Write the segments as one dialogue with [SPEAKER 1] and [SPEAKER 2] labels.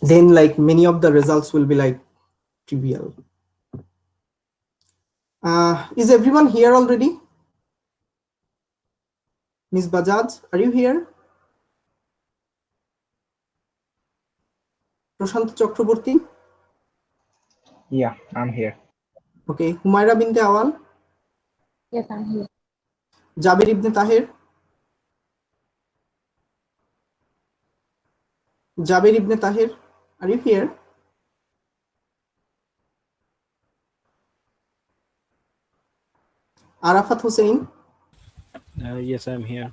[SPEAKER 1] then like many of the results will be like trivial. Is everyone here already? Ms. Bajaj, are you here? Prashant Chakraborty?
[SPEAKER 2] Yeah, I'm here.
[SPEAKER 1] Okay. Humaira binte Awal?
[SPEAKER 3] Yes, I'm here.
[SPEAKER 1] Jaber ibn Tahir? Jaber ibn Tahir, are you here? Arafat Hussein?
[SPEAKER 4] Yes, I'm here.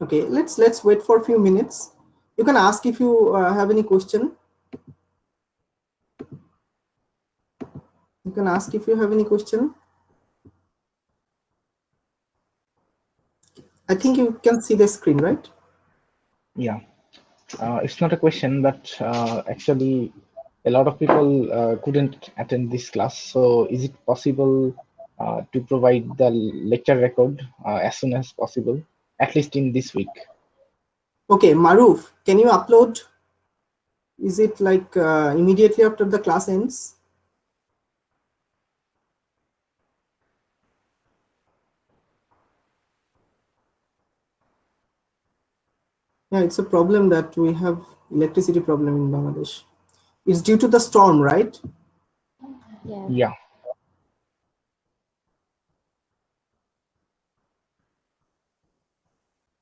[SPEAKER 1] Okay, let's wait for a few minutes. You can ask if you have any question. You can ask if you have any question. I think you can see the screen, right?
[SPEAKER 2] Yeah, it's not a question, but actually, a lot of people couldn't attend this class. So, is it possible to provide the lecture record as soon as possible, at least in this week?
[SPEAKER 1] Okay, Maruf, can you upload? Is it like immediately after the class ends? Yeah, it's a problem that we have electricity problem in Bangladesh. It's due to the storm, right?
[SPEAKER 3] Yes.
[SPEAKER 2] Yeah.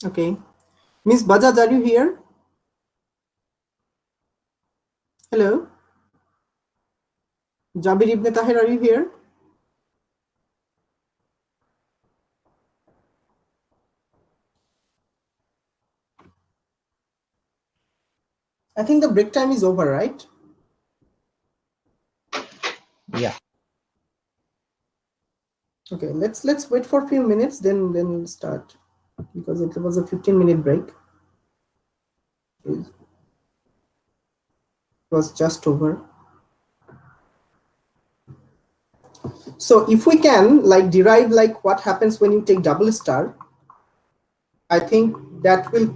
[SPEAKER 1] Okay. Miss Bajaj, are you here? Hello. Jabir ibn Tahir, are you here? I think the break time is over, right?
[SPEAKER 2] Yeah.
[SPEAKER 1] Okay, let's wait for a few minutes, then start, because it was a 15-minute break. It was just over. So if we can like derive like what happens when you take double star, I think that will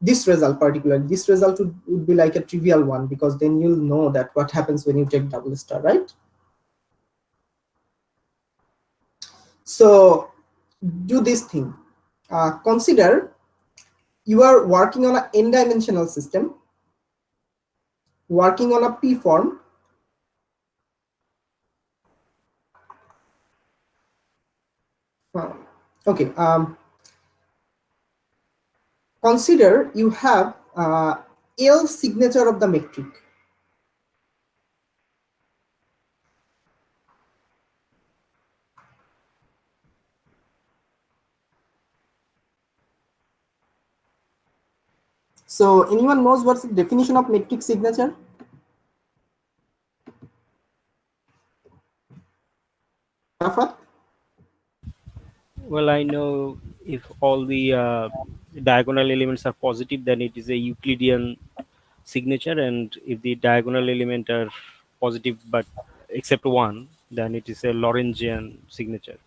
[SPEAKER 1] this result particularly. This result would be like a trivial one, because then you'll know that what happens when you take double star, right? So do this thing. Consider you are working on an n-dimensional system, working on a p form. Okay. Consider you have L signature of the metric. So anyone knows what's the definition of metric signature? Arafat?
[SPEAKER 4] Well, I know if all the diagonal elements are positive, then it is a Euclidean signature, and if the diagonal element are positive but except one, then it is a Lorentzian signature.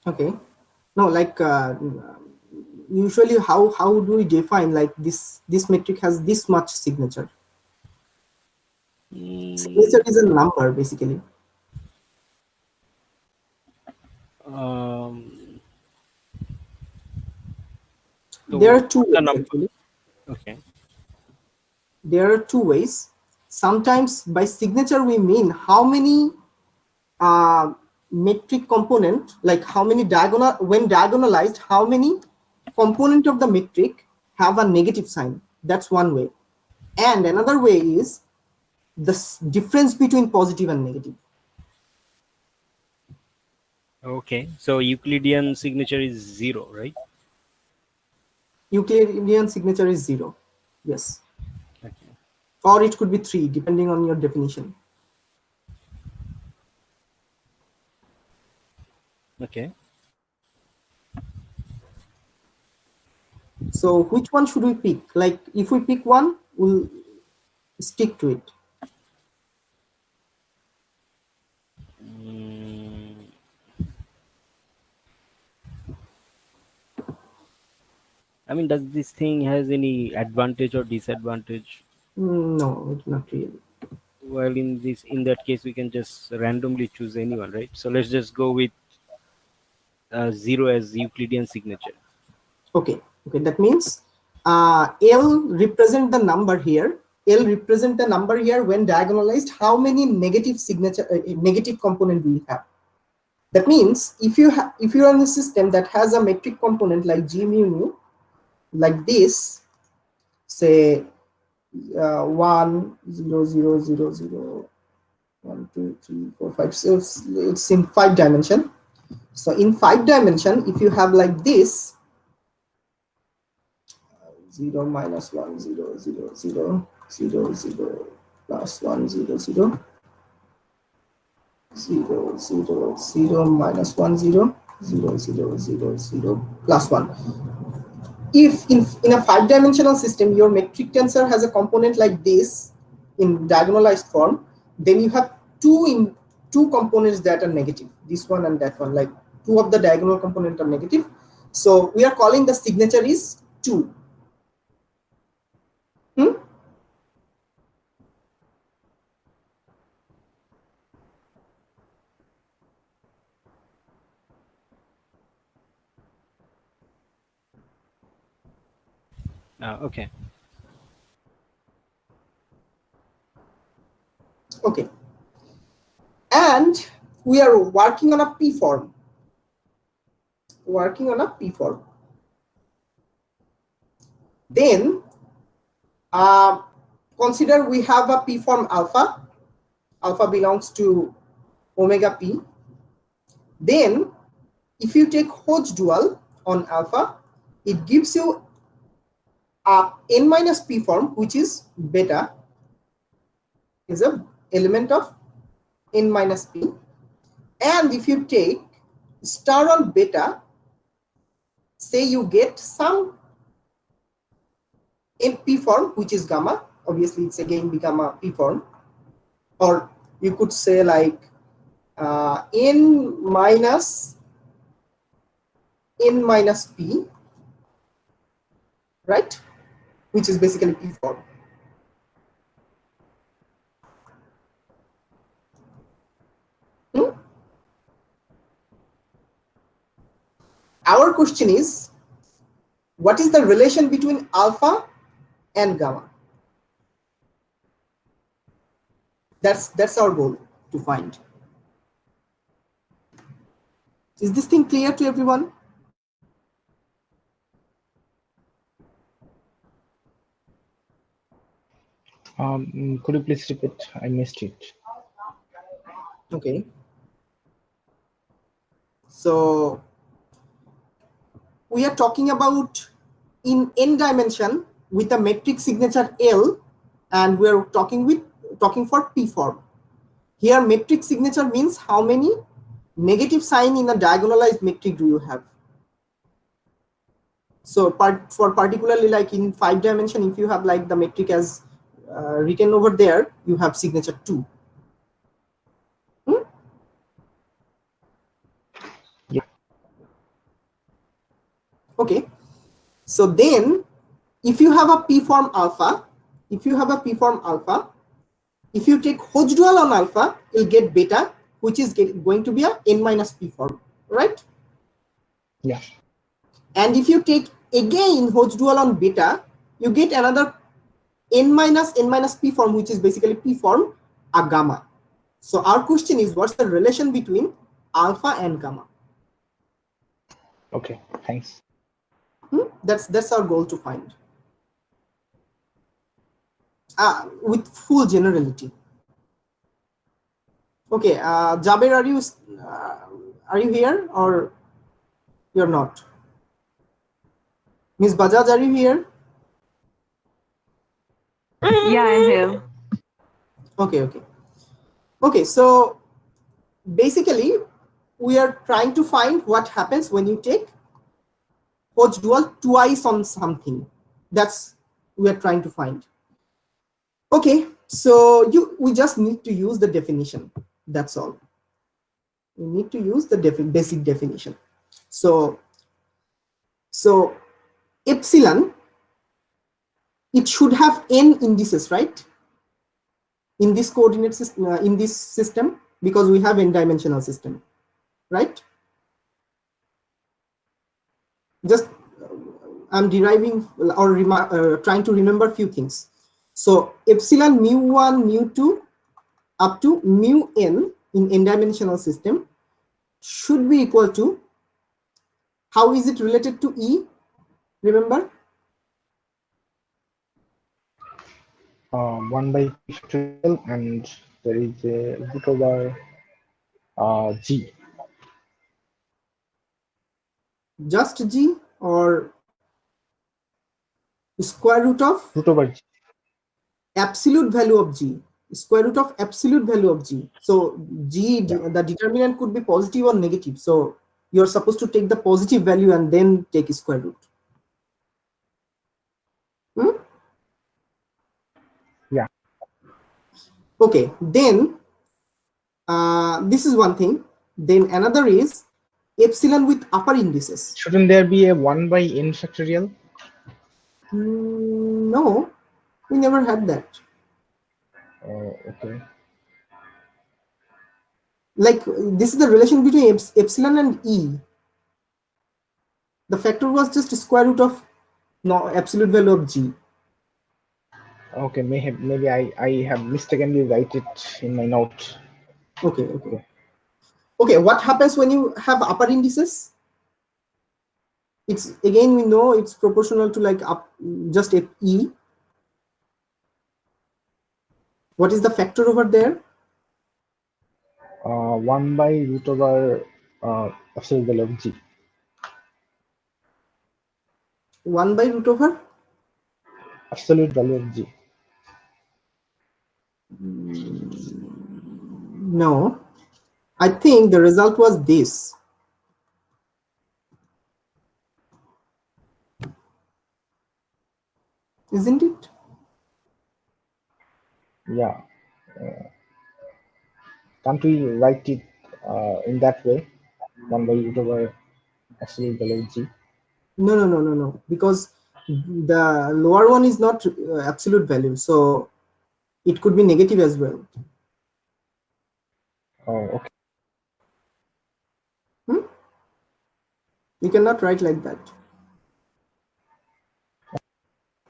[SPEAKER 1] Okay. No, like usually how do we define like this metric has this much signature? Signature is a number basically.
[SPEAKER 4] So
[SPEAKER 1] There are two
[SPEAKER 4] what's the
[SPEAKER 1] ways
[SPEAKER 4] number?
[SPEAKER 1] actually.
[SPEAKER 4] Okay.
[SPEAKER 1] There are two ways. Sometimes by signature we mean how many metric component, like how many diagonal, when diagonalized, how many component of the metric have a negative sign. That's one way. And another way is the difference between positive and negative.
[SPEAKER 4] Okay. So Euclidean signature is 0, right?
[SPEAKER 1] Euclidean signature is 0. Yes.
[SPEAKER 4] Okay.
[SPEAKER 1] Or it could be 3, depending on your definition.
[SPEAKER 4] Okay.
[SPEAKER 1] So which one should we pick? Like if we pick one, we'll stick to it.
[SPEAKER 4] I mean, does this thing has any advantage or disadvantage?
[SPEAKER 1] No, not really.
[SPEAKER 4] Well, in that case, we can just randomly choose anyone, right? So let's just go with 0 as Euclidean signature.
[SPEAKER 1] Okay, okay, that means L represent the number here. L represent the number here when diagonalized. How many negative signature negative component do we have? That means if you are in a system that has a metric component like G mu nu, like this, say 1 0 0 0 0 1 2 3 4 5, so it's in 5 dimension. So in 5 dimension, if you have like this 0 minus 1 0 0 0 0 0 plus 1 0 0 0 0 0 minus 1 0 0 0 0 0 plus 1. If in a 5-dimensional system your metric tensor has a component like this in diagonalized form, then you have two components that are negative, this one and that one, like two of the diagonal component are negative. So we are calling the signature is 2.
[SPEAKER 4] Okay.
[SPEAKER 1] Okay, and we are working on a P form. Then consider we have a P form alpha. Alpha belongs to omega P. Then if you take Hodge dual on alpha, it gives you a n minus P form, which is beta, is a element of n minus P. And if you take star on beta, say you get some in P form, which is gamma. Obviously, it's again become a P form. Or you could say like n minus P, right? Which is basically P form. Our question is, what is the relation between alpha and gamma? That's our goal to find. Is this thing clear to everyone?
[SPEAKER 2] Could you please repeat? I missed it.
[SPEAKER 1] Okay. So we are talking about in n dimension with a metric signature L, and we are talking for P form. Here metric signature means how many negative sign in a diagonalized metric do you have. So for particularly like in 5 dimension, if you have like the metric as written over there, you have signature 2.
[SPEAKER 2] Yeah.
[SPEAKER 1] Okay. So then if you have a P form alpha, if you take Hodge dual on alpha, you'll get beta, which is going to be a n minus P form, right?
[SPEAKER 2] Yeah.
[SPEAKER 1] And if you take again Hodge dual on beta, you get another n minus P form, which is basically P form, a gamma. So our question is, what's the relation between alpha and gamma?
[SPEAKER 2] Okay, thanks.
[SPEAKER 1] That's our goal to find. With full generality. Okay, Jaber, are you here or you're not? Ms. Bajaj, are you here?
[SPEAKER 5] Yeah, I'm here.
[SPEAKER 1] Okay, so basically we are trying to find what happens when you take Hodge dual twice on something. That's we are trying to find. Okay, so we just need to use the definition. That's all. We need to use the basic definition. So epsilon, it should have n indices, right? In this coordinate system, in this system, because we have n-dimensional system, right? Just I'm deriving or trying to remember a few things. So epsilon mu1, mu2 up to mu n in n-dimensional system should be equal to, how is it related to E? Remember?
[SPEAKER 2] 1 by p factorial, and there is a root over g.
[SPEAKER 1] Just G or square root of
[SPEAKER 2] Root over g.
[SPEAKER 1] absolute value of G, square root of absolute value of G. So G,
[SPEAKER 2] Yeah.
[SPEAKER 1] the determinant could be positive or negative. So you're supposed to take the positive value and then take square root.
[SPEAKER 2] Yeah.
[SPEAKER 1] Okay, then this is one thing. Then another is epsilon with upper indices.
[SPEAKER 2] Shouldn't there be a 1 by n factorial?
[SPEAKER 1] No, we never had that.
[SPEAKER 2] Oh, okay.
[SPEAKER 1] Like this is the relation between epsilon and E. The factor was just square root of absolute value of G.
[SPEAKER 2] Okay, maybe I have mistakenly write it in my note.
[SPEAKER 1] Okay. Okay, what happens when you have upper indices? It's again, we know it's proportional to like up just a E. What is the factor over there?
[SPEAKER 2] 1 by root over absolute value of g.
[SPEAKER 1] 1 by root over?
[SPEAKER 2] Absolute value of g.
[SPEAKER 1] No, I think the result was this. Isn't it?
[SPEAKER 2] Yeah. Can't we write it in that way? 1 by root over absolute value of g.
[SPEAKER 1] No, because the lower one is not absolute value, so it could be negative as well.
[SPEAKER 2] Oh, okay.
[SPEAKER 1] You cannot write like that.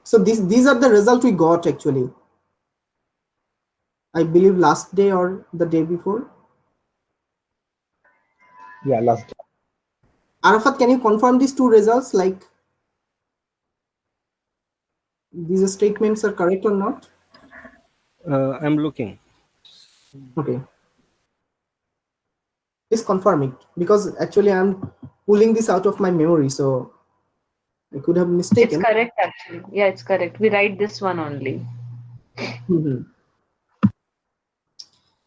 [SPEAKER 1] So these are the results we got actually. I believe last day or the day before.
[SPEAKER 2] Yeah, last day.
[SPEAKER 1] Arafat, can you confirm these two results? Like these statements are correct or not?
[SPEAKER 4] I'm looking.
[SPEAKER 1] Okay. Please confirm it, because actually I'm pulling this out of my memory, so I could have
[SPEAKER 5] It's
[SPEAKER 1] mistaken.
[SPEAKER 5] correct, actually. Yeah, it's correct. We write this one only.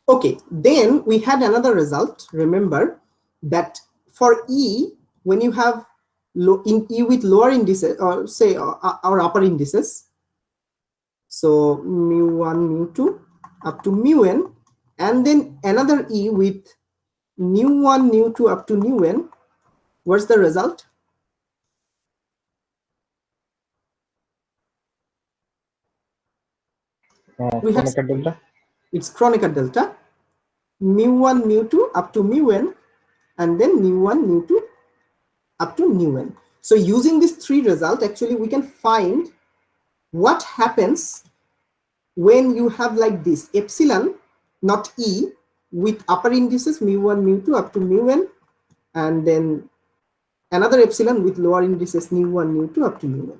[SPEAKER 1] Okay, then we had another result. Remember that for E, when you have in E with lower indices, or say our upper indices, so mu1, mu2 up to mu(n), and then another E with nu1, nu2 up to nu(n), what's the result?
[SPEAKER 2] Kronecker delta.
[SPEAKER 1] It's Kronecker delta, mu1, mu2 up to mu(n), and then nu1, nu2 up to nu(n). So using these three results, actually we can find what happens when you have like this epsilon, not E, with upper indices mu1, mu2 up to mu(n), and then another epsilon with lower indices mu1, mu2 up to mu(n).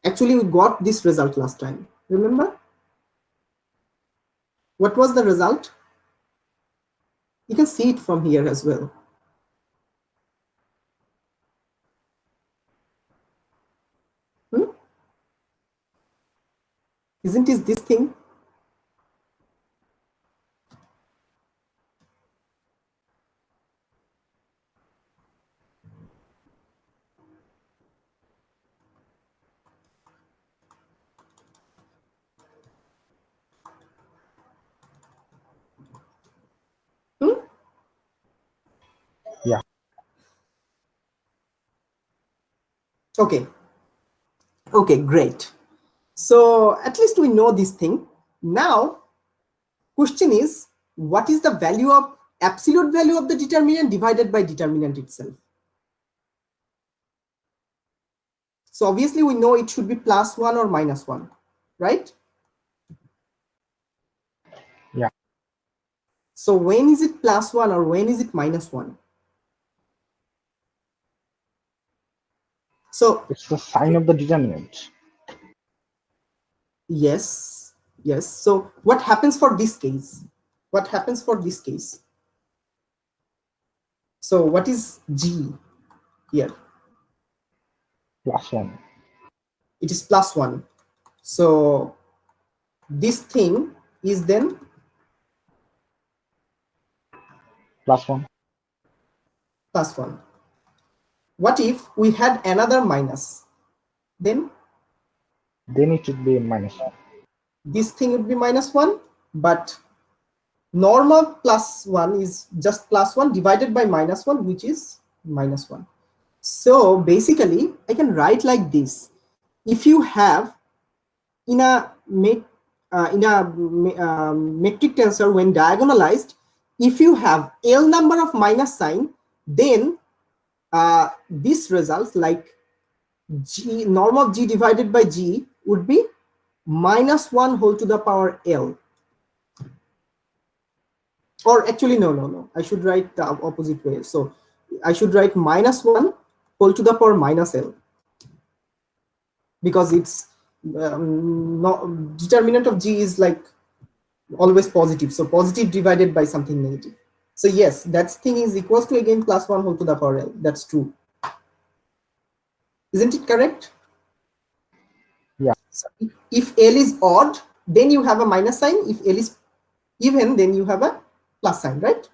[SPEAKER 1] Actually, we got this result last time. Remember? What was the result? You can see it from here as well. Isn't it this thing?
[SPEAKER 2] Yeah.
[SPEAKER 1] Okay. Okay, great. So at least we know this thing. Now, question is, what is the value of absolute value of the determinant divided by determinant itself? So obviously we know it should be +1 or -1, right?
[SPEAKER 2] Yeah.
[SPEAKER 1] So when is it +1 or when is it -1? So
[SPEAKER 2] It's the sign of the determinant.
[SPEAKER 1] yes, yes. So what happens for this case? What happens for this case? So what is G here?
[SPEAKER 2] +1.
[SPEAKER 1] It is +1. So this thing is then
[SPEAKER 2] +1.
[SPEAKER 1] +1. What if we had another minus? Then
[SPEAKER 2] Then it should be -1.
[SPEAKER 1] this thing would be -1, but normal +1 is just +1 divided by -1, which is -1. So basically, I can write like this. If you have in a metric tensor when diagonalized, if you have L number of minus sign, then this results like G, norm of G divided by G would be -1 whole to the power L. Or actually, no. I should write the opposite way. So I should write -1 whole to the power -L. Because it's determinant of G is like always positive. So positive divided by something negative. So yes, that thing is equals to again +1 whole to the power L. That's true. Isn't it correct?
[SPEAKER 2] Yeah.
[SPEAKER 1] So if L is odd, then you have a minus sign. If L is even, then you have a plus sign, right?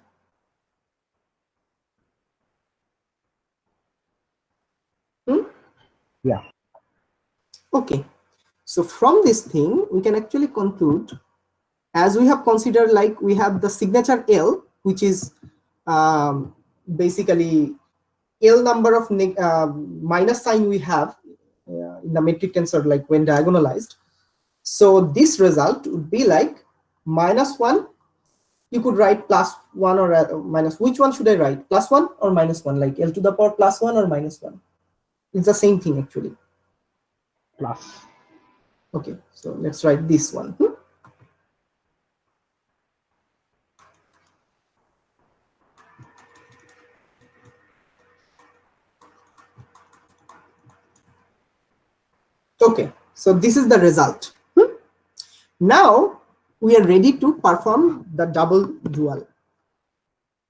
[SPEAKER 2] Yeah.
[SPEAKER 1] Okay. So from this thing, we can actually conclude, as we have considered, like we have the signature L, which is basically L number of minus sign we have in the metric tensor, like when diagonalized. So this result would be like -1. You could write +1 or minus. Which one should I write? +1 or -1? Like L to the power +1 or -1? It's the same thing actually.
[SPEAKER 2] Plus.
[SPEAKER 1] Okay, so let's write this one. Okay, so this is the result. Now we are ready to perform the double dual,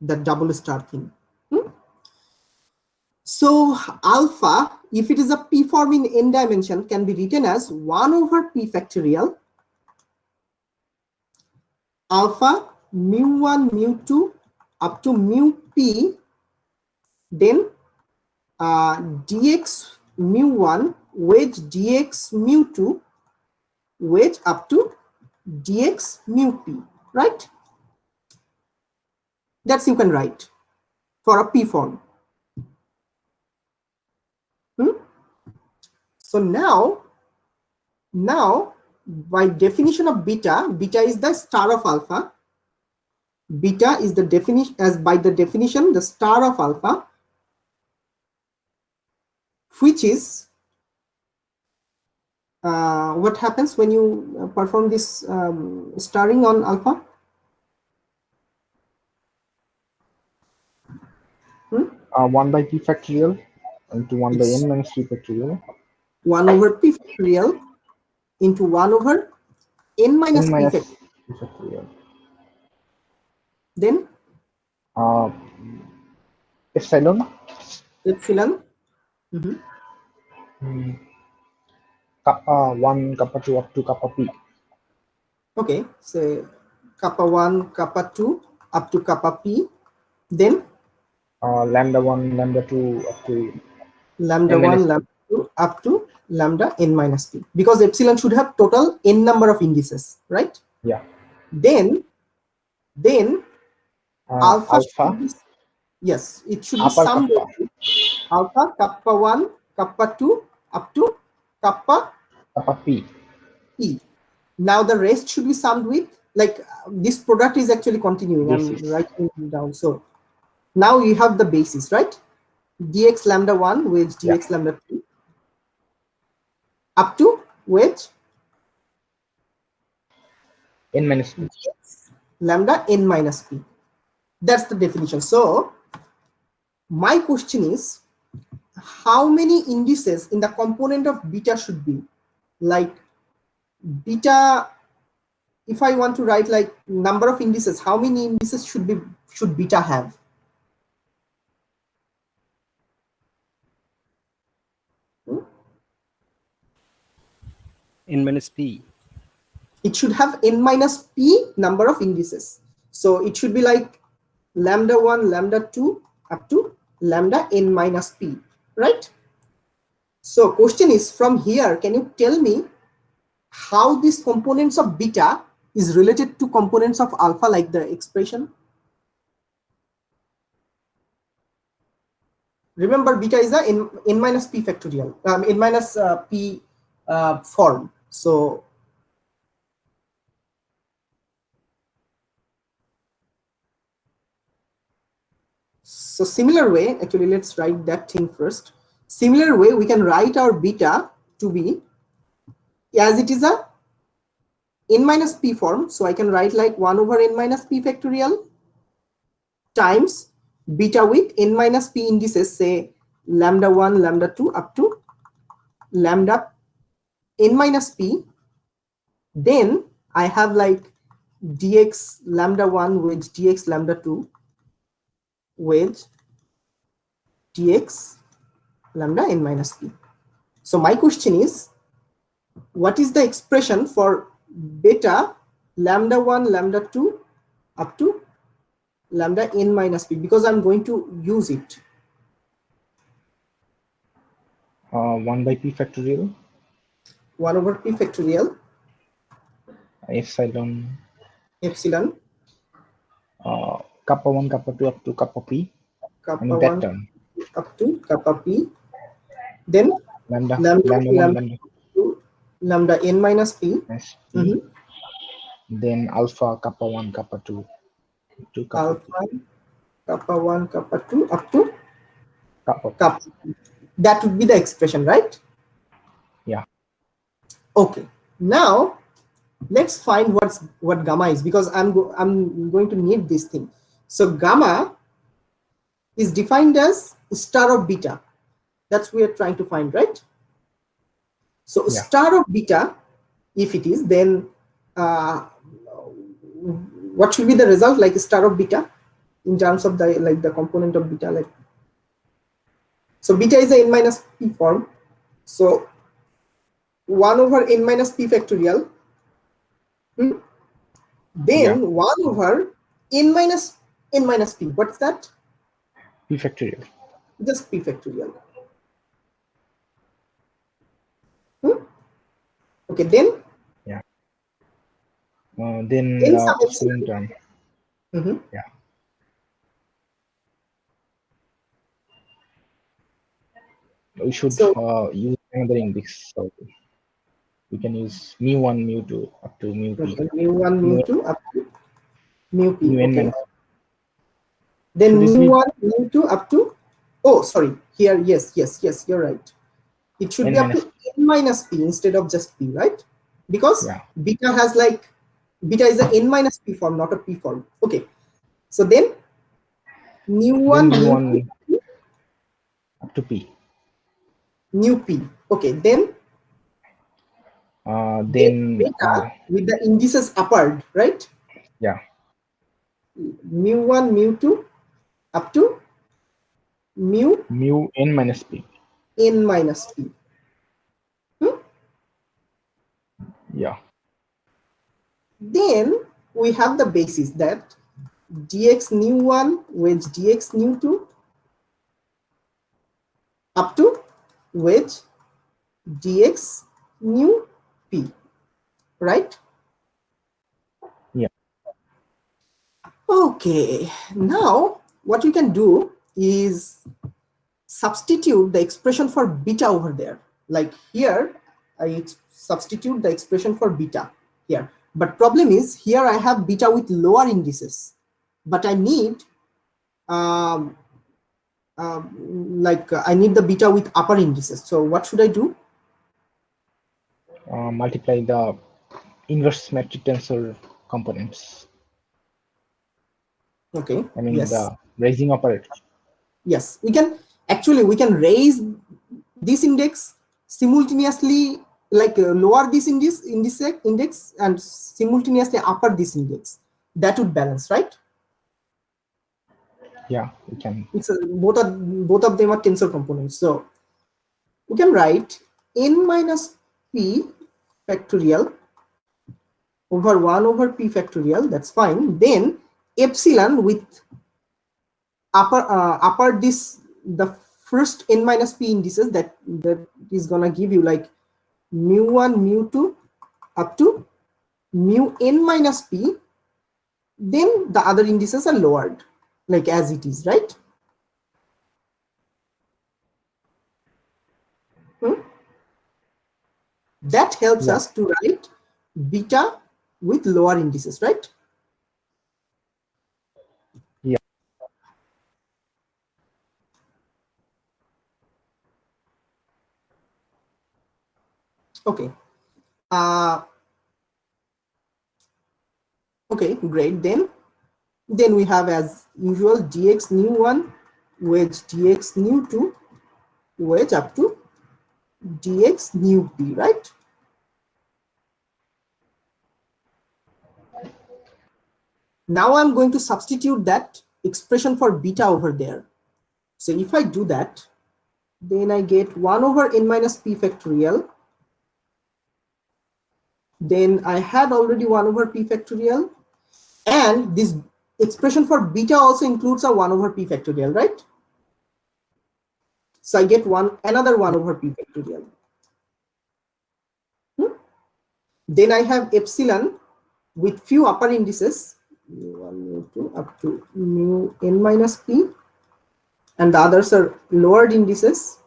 [SPEAKER 1] the double star thing. So alpha, if it is a p form in n dimension, can be written as 1 over p factorial alpha mu1 mu2 up to mu p, then dx mu1 wedge dx mu2 wedge up to dx mu p, right? That's you can write for a p form. So now by definition of beta, beta is the star of alpha. Beta is the definition, as by the definition, the star of alpha, which is what happens when you perform this starring on alpha?
[SPEAKER 2] 1 by p factorial into 1 by
[SPEAKER 1] It's
[SPEAKER 2] n minus p factorial.
[SPEAKER 1] 1 over p factorial into 1 over n minus p factorial. Then
[SPEAKER 2] Epsilon.
[SPEAKER 1] Epsilon.
[SPEAKER 2] Kappa 1, kappa 2 up to kappa p.
[SPEAKER 1] Okay, so kappa 1, kappa 2 up to kappa p. Then
[SPEAKER 2] lambda 1, lambda 2 up to
[SPEAKER 1] lambda 1, lambda 2 up to lambda n minus p, because epsilon should have total n number of indices, right?
[SPEAKER 2] Yeah.
[SPEAKER 1] Then alpha should
[SPEAKER 2] alpha.
[SPEAKER 1] be, yes, it should be
[SPEAKER 2] Upper
[SPEAKER 1] some
[SPEAKER 2] kappa.
[SPEAKER 1] alpha kappa 1 kappa 2 up to kappa
[SPEAKER 2] Kappa P.
[SPEAKER 1] P. Now the rest should be summed with, like, this product is actually continuing.
[SPEAKER 2] Basis.
[SPEAKER 1] I'm writing it down. So now you have the basis, right? Dx lambda 1 with dx lambda 2 up to with
[SPEAKER 2] N minus P.
[SPEAKER 1] dx lambda n minus p. That's the definition. So my question is, how many indices in the component of beta should be? Like beta, if I want to write like number of indices, how many indices should beta have?
[SPEAKER 4] N minus P.
[SPEAKER 1] It should have n minus p number of indices. So it should be like lambda 1, lambda 2 up to lambda n minus p, right? So question is, from here, can you tell me how these components of beta is related to components of alpha, like the expression? Remember, beta is a n minus p factorial, n minus p form. So similar way, actually, let's write that thing first. Similar way, we can write our beta to be, as it is a n minus p form. So I can write like 1 over n minus p factorial times beta with n minus p indices, say lambda 1, lambda 2 up to lambda n minus p. Then I have like dx lambda 1 with dx lambda 2 with dx lambda n minus p. So my question is, what is the expression for beta lambda 1, lambda 2 up to lambda n minus p? Because I'm going to use it.
[SPEAKER 2] 1 by P factorial.
[SPEAKER 1] 1 over p factorial
[SPEAKER 2] Epsilon. Kappa 1, kappa 2 up to kappa P.
[SPEAKER 1] Kappa
[SPEAKER 2] And in that
[SPEAKER 1] 1
[SPEAKER 2] term.
[SPEAKER 1] up to kappa p. Then
[SPEAKER 2] Lambda 1,
[SPEAKER 1] lambda
[SPEAKER 2] lambda
[SPEAKER 1] 2, lambda n minus p.
[SPEAKER 2] minus P. Then alpha kappa 1, kappa 2 to kappa P.
[SPEAKER 1] Alpha kappa 1, kappa 2 up to
[SPEAKER 2] Kappa P.
[SPEAKER 1] kappa p. That would be the expression, right?
[SPEAKER 2] Yeah.
[SPEAKER 1] Okay. Now let's find what gamma is, because I'm going to need this thing. So gamma is defined as star of beta. That's what we are trying to find, right? So star of beta, if it is, then what should be the result, like star of beta in terms of the component of beta, like, so beta is a n minus p form. So 1 over n minus p factorial. Then 1 over n minus p. What's that?
[SPEAKER 2] P factorial.
[SPEAKER 1] Just p factorial. Okay, then
[SPEAKER 2] then
[SPEAKER 1] some
[SPEAKER 2] epsilon term. Yeah. We should use another index. So we can use mu1, mu2 up to mu p.
[SPEAKER 1] Okay, mu1, mu2 up to mu p.
[SPEAKER 2] Mu n
[SPEAKER 1] Okay.
[SPEAKER 2] minus.
[SPEAKER 1] Then
[SPEAKER 2] Should it be-
[SPEAKER 1] mu1, mu2 up to, oh, sorry, here, yes, you're right. It should
[SPEAKER 2] N
[SPEAKER 1] be up
[SPEAKER 2] minus
[SPEAKER 1] to n minus p instead of just p, right? Because beta has like, beta is a n minus p form, not a p form. Okay. So then mu1,
[SPEAKER 2] mu1 up to p.
[SPEAKER 1] mu p. Okay, then beta with the indices upward, right?
[SPEAKER 2] Yeah.
[SPEAKER 1] Mu1, mu2 up to mu
[SPEAKER 2] n minus p.
[SPEAKER 1] n minus p.
[SPEAKER 2] Yeah.
[SPEAKER 1] Then we have the basis that dx nu1 with dx nu2 up to with dx nu p, right?
[SPEAKER 2] Yeah.
[SPEAKER 1] Okay, now what you can do is substitute the expression for beta over there. Like here, I substitute the expression for beta here. But problem is, here I have beta with lower indices, but I need I need the beta with upper indices. So what should I do?
[SPEAKER 2] Multiply the inverse metric tensor components.
[SPEAKER 1] Okay.
[SPEAKER 2] I mean
[SPEAKER 1] yes.
[SPEAKER 2] the raising operator.
[SPEAKER 1] Yes, we can raise this index simultaneously, like lower this index and simultaneously upper this index. That would balance, right?
[SPEAKER 2] Yeah, we can.
[SPEAKER 1] It's both of them are tensor components. So we can write n minus p factorial over 1 over p factorial. That's fine. Then epsilon with upper this, the first n minus p indices that is gonna give you like mu1 mu2 up to mu n minus p. Then the other indices are lowered like as it is, right? That helps us to write beta with lower indices, right?
[SPEAKER 2] Yeah.
[SPEAKER 1] Okay. Okay, great. Then we have as usual dx nu1 wedge dx nu2 wedge up to dx nu p, right? Now I'm going to substitute that expression for beta over there. So if I do that, then I get 1 over n minus p factorial. Then I had already 1 over p factorial. And this expression for beta also includes a 1 over p factorial, right? So I get another 1 over p factorial. Then I have epsilon with few upper indices, mu1, mu2 up to mu n minus p, and the others are lowered indices.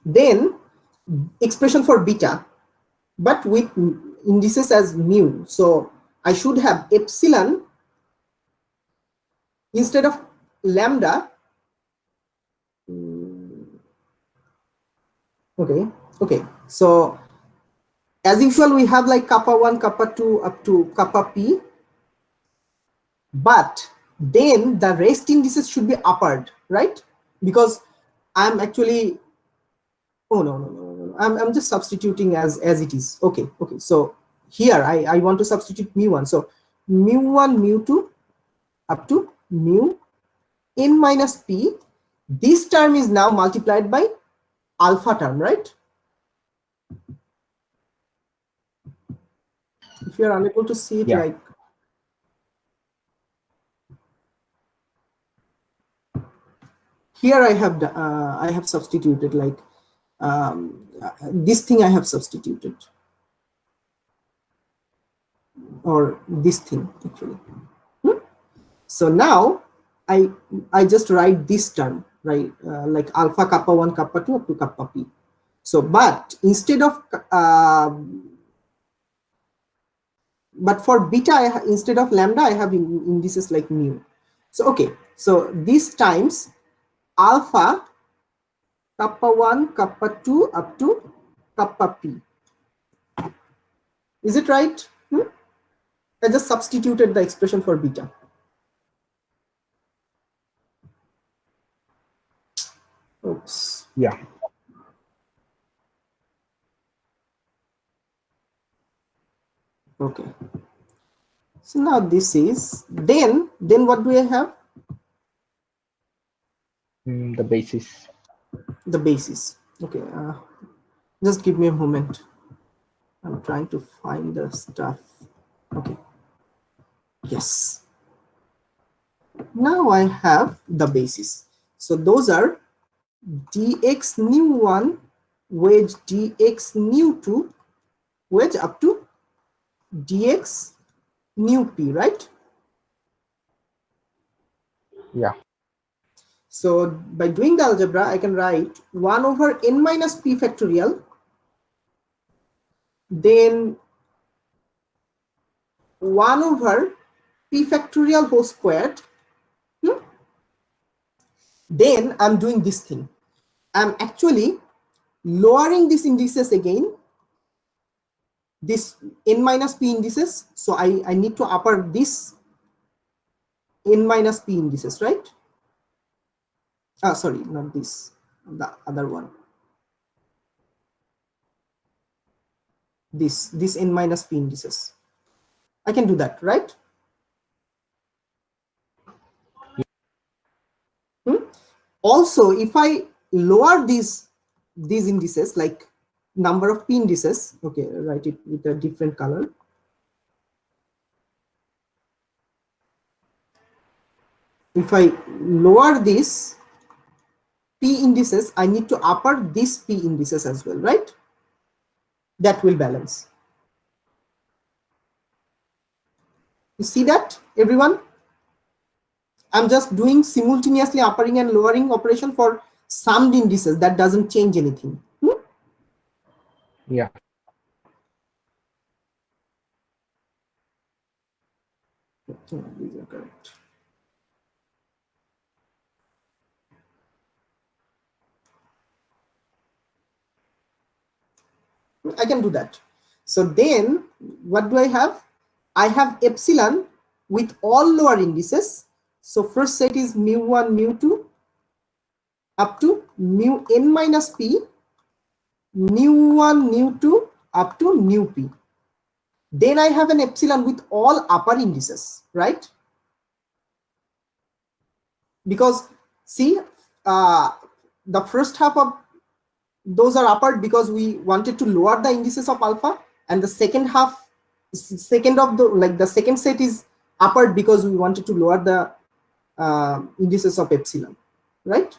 [SPEAKER 1] Then expression for beta, but with indices as mu. So I should have epsilon instead of lambda. Okay. So as usual, we have like kappa 1, kappa 2 up to kappa p. But then the rest indices should be uppered, right? Because I'm actually, oh no. I'm just substituting as it is. Okay. So here I want to substitute mu1. So mu1, mu2 up to mu n minus p. This term is now multiplied by alpha term, right? If you're unable to see it, like here I have substituted like this thing I have substituted, or this thing actually. So now I just write this term, right? Like alpha kappa 1 kappa 2 up to kappa p. So but instead of but for beta instead of lambda I have indices like mu. So okay, so this times alpha kappa 1 kappa 2 up to kappa p. Is it right? I just substituted the expression for beta. Oops.
[SPEAKER 2] Yeah.
[SPEAKER 1] Okay. So now this is, then what do I have?
[SPEAKER 2] The basis.
[SPEAKER 1] The basis. Okay. Just give me a moment. I'm trying to find the stuff. Okay. Yes. Now I have the basis. So those are dx nu1 wedge dx nu2 wedge up to dx nu p, right?
[SPEAKER 2] Yeah.
[SPEAKER 1] So by doing the algebra, I can write 1 over n minus p factorial, then 1 over p factorial whole squared. Then I'm doing this thing. I'm actually lowering these indices again, this n minus p indices. So I need to upper this n minus p indices, right? Sorry, not this, the other one. This n minus p indices. I can do that, right? Also, if I lower these indices, like number of p indices, okay, write it with a different color. If I lower this p indices, I need to upper this p indices as well, right? That will balance. You see that, everyone? I'm just doing simultaneously uppering and lowering operation for summed indices. That doesn't change anything.
[SPEAKER 2] Yeah.
[SPEAKER 1] Okay, these are correct. I can do that. So then what do I have? I have epsilon with all lower indices. So first set is mu1, mu2 up to mu n minus p, mu1, mu2 up to mu p. Then I have an epsilon with all upper indices, right? Because see, the first half of those are upper because we wanted to lower the indices of alpha, and the second half, the second set is upper because we wanted to lower the indices of epsilon, right?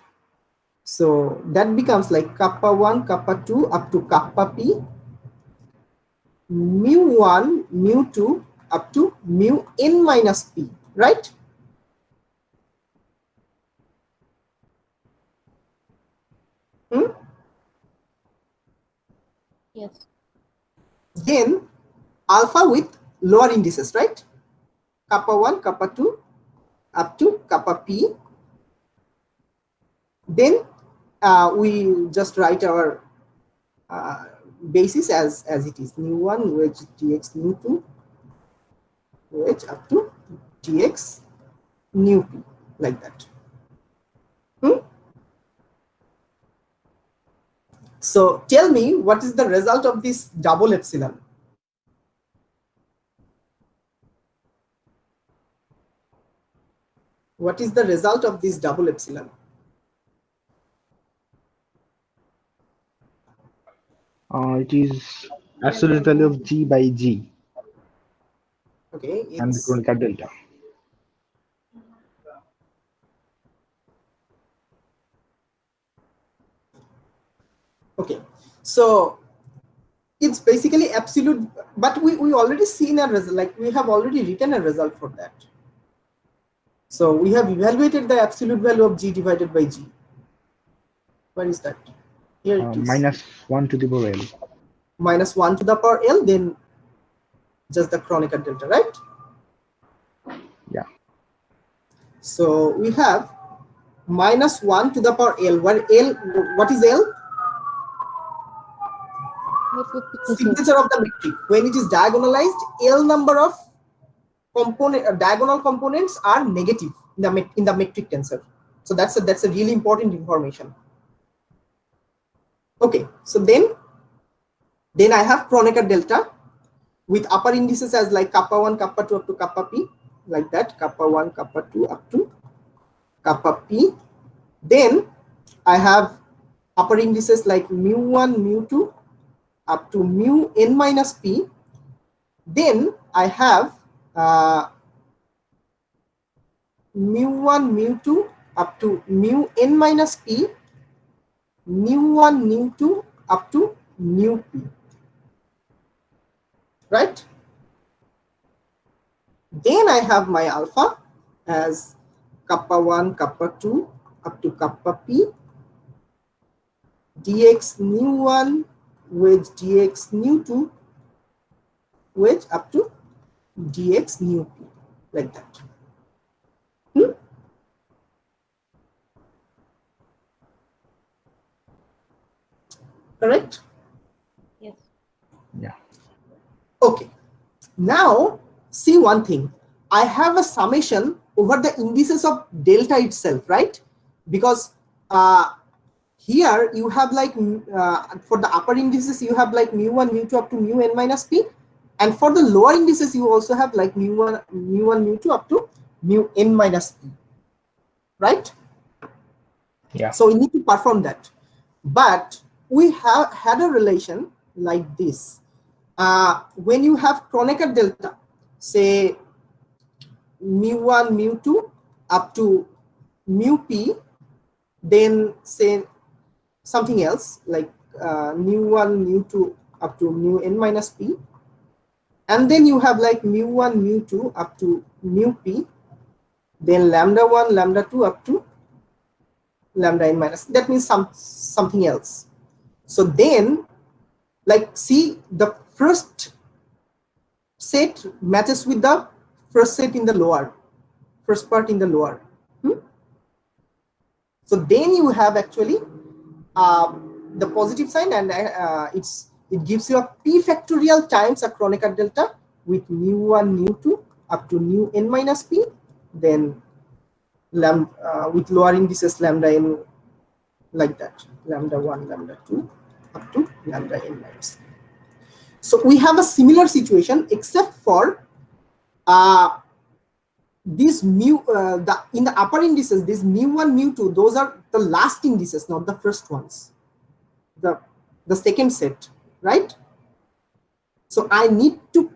[SPEAKER 1] So that becomes like kappa 1, kappa 2 up to kappa p, mu 1, mu 2 up to mu n minus p, right?
[SPEAKER 3] Yes.
[SPEAKER 1] Then alpha with lower indices, right? Kappa 1, kappa 2 up to kappa p. Then we just write our basis as it is, mu1 wedge dx mu2 wedge up to dx mu p, like that. So tell me, what is the result of this double epsilon? What is the result of this double epsilon?
[SPEAKER 2] It is absolute value of G by G.
[SPEAKER 1] Okay,
[SPEAKER 2] And the
[SPEAKER 1] it's
[SPEAKER 2] Kronecker delta.
[SPEAKER 1] okay. So it's basically absolute, but we already seen a result, like we have already written a result for that. So we have evaluated the absolute value of G divided by G. Where is that? Here it is.
[SPEAKER 2] Minus 1 to the power L.
[SPEAKER 1] Minus 1 to the power L, then just the Kronecker delta, right?
[SPEAKER 2] Yeah.
[SPEAKER 1] So we have minus 1 to the power L, where L, what is L? Signature of the metric. When it is diagonalized, L number of diagonal components are negative in the metric tensor. So that's a really important information. Okay, so then I have Kronecker delta with upper indices as like kappa 1, kappa 2 up to kappa p, like that, kappa 1, kappa 2 up to kappa p. Then I have upper indices like mu1, mu2 up to mu n minus p. Then I have mu1, mu2 up to mu n minus p, mu1, mu2 up to mu p, right? Then I have my alpha as kappa 1, kappa 2 up to kappa p, dx nu1 with dx nu2 with up to dx nu p, like that. Correct?
[SPEAKER 3] Yes.
[SPEAKER 2] Yeah.
[SPEAKER 1] Okay. Now, see one thing. I have a summation over the indices of delta itself, right? Because here you have like for the upper indices you have like mu1, mu2 up to mu n minus p, and for the lower indices you also have like mu1, mu2 up to mu n minus p, right?
[SPEAKER 2] Yeah.
[SPEAKER 1] So we need to perform that, but we have had a relation like this. When you have Kronecker delta, say mu1, mu2 up to mu p, then say something else like mu1, mu2 up to mu n minus p, and then you have like mu1, mu2 up to mu p, then lambda1, lambda2 up to lambda n minus, that means something else. So then, like, see, the first set matches with the first set in the lower, first part in the lower. So then you have actually the positive sign, and it gives you a p factorial times a Kronecker delta with mu1, mu2 up to mu n minus p, then with lower indices lambda n, like that, lambda1, lambda2 up to lambda n minus p. So we have a similar situation, except for these mu in the upper indices, these mu1, mu2, those are the last indices, not the first ones, the second set, right? So I need to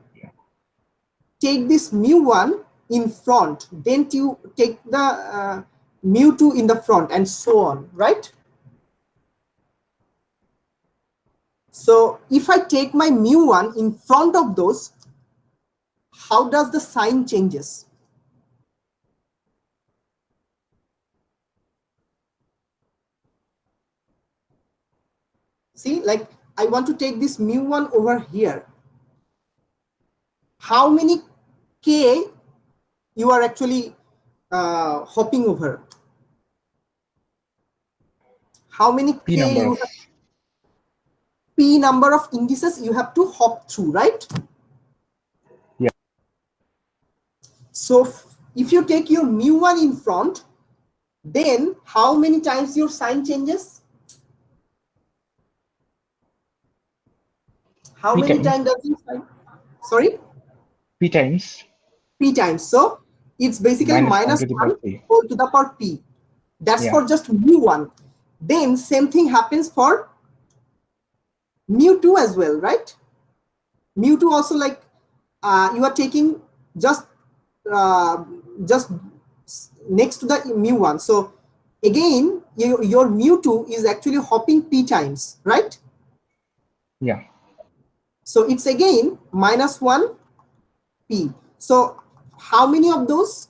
[SPEAKER 1] take this mu1 in front, then to take the mu2 in the front, and so on, right? So if I take my mu1 in front of those, how does the sign changes? See, like I want to take this mu1 over here. How many k you are actually hopping over? How many
[SPEAKER 2] P
[SPEAKER 1] k
[SPEAKER 2] number
[SPEAKER 1] you
[SPEAKER 2] of,
[SPEAKER 1] have, p number of indices you have to hop through, right?
[SPEAKER 2] yeah.
[SPEAKER 1] So if you take your mu1 in front, then how many times your sign changes? How
[SPEAKER 2] P
[SPEAKER 1] many
[SPEAKER 2] times.
[SPEAKER 1] times does your sign? Sorry?
[SPEAKER 2] P times
[SPEAKER 1] P times. So it's basically
[SPEAKER 2] minus 1
[SPEAKER 1] minus
[SPEAKER 2] to the power
[SPEAKER 1] 1
[SPEAKER 2] p.
[SPEAKER 1] whole to the power p. That's
[SPEAKER 2] Yeah.
[SPEAKER 1] for just mu1. Then same thing happens for mu2 as well, right? Mu2 also, like you are taking just next to the mu1. So again, your mu2 is actually hopping p times, right?
[SPEAKER 2] Yeah.
[SPEAKER 1] So it's again minus 1 p. So how many of those?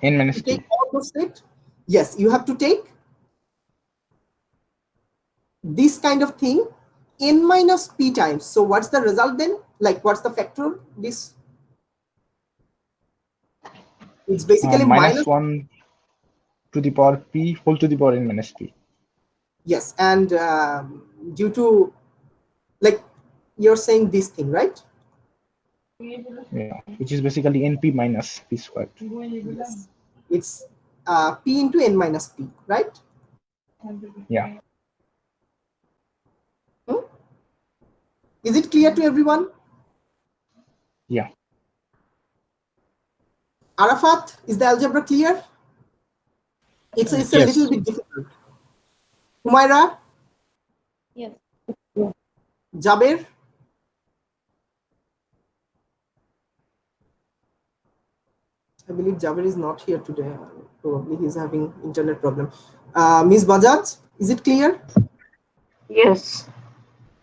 [SPEAKER 2] N minus
[SPEAKER 1] To take
[SPEAKER 2] p.
[SPEAKER 1] all those set? Yes, you have to take this kind of thing n minus p times. So what's the result then? Like what's the factor? This, it's basically
[SPEAKER 2] Minus 1 to the power p whole to the power n minus p.
[SPEAKER 1] yes, and due to, like, you're saying this thing, right?
[SPEAKER 2] Yeah, which is basically np minus p squared.
[SPEAKER 1] Yes. It's p into n minus p, right?
[SPEAKER 2] Yeah.
[SPEAKER 1] Is it clear to everyone?
[SPEAKER 2] Yeah.
[SPEAKER 1] Arafat, is the algebra clear? It's a
[SPEAKER 4] Yes.
[SPEAKER 1] little bit difficult. Humaira,
[SPEAKER 3] Yes.
[SPEAKER 1] Jaber, I believe Jaber is not here today. Probably he's having internet problem. Ms. Bajaj, is it clear?
[SPEAKER 5] Yes.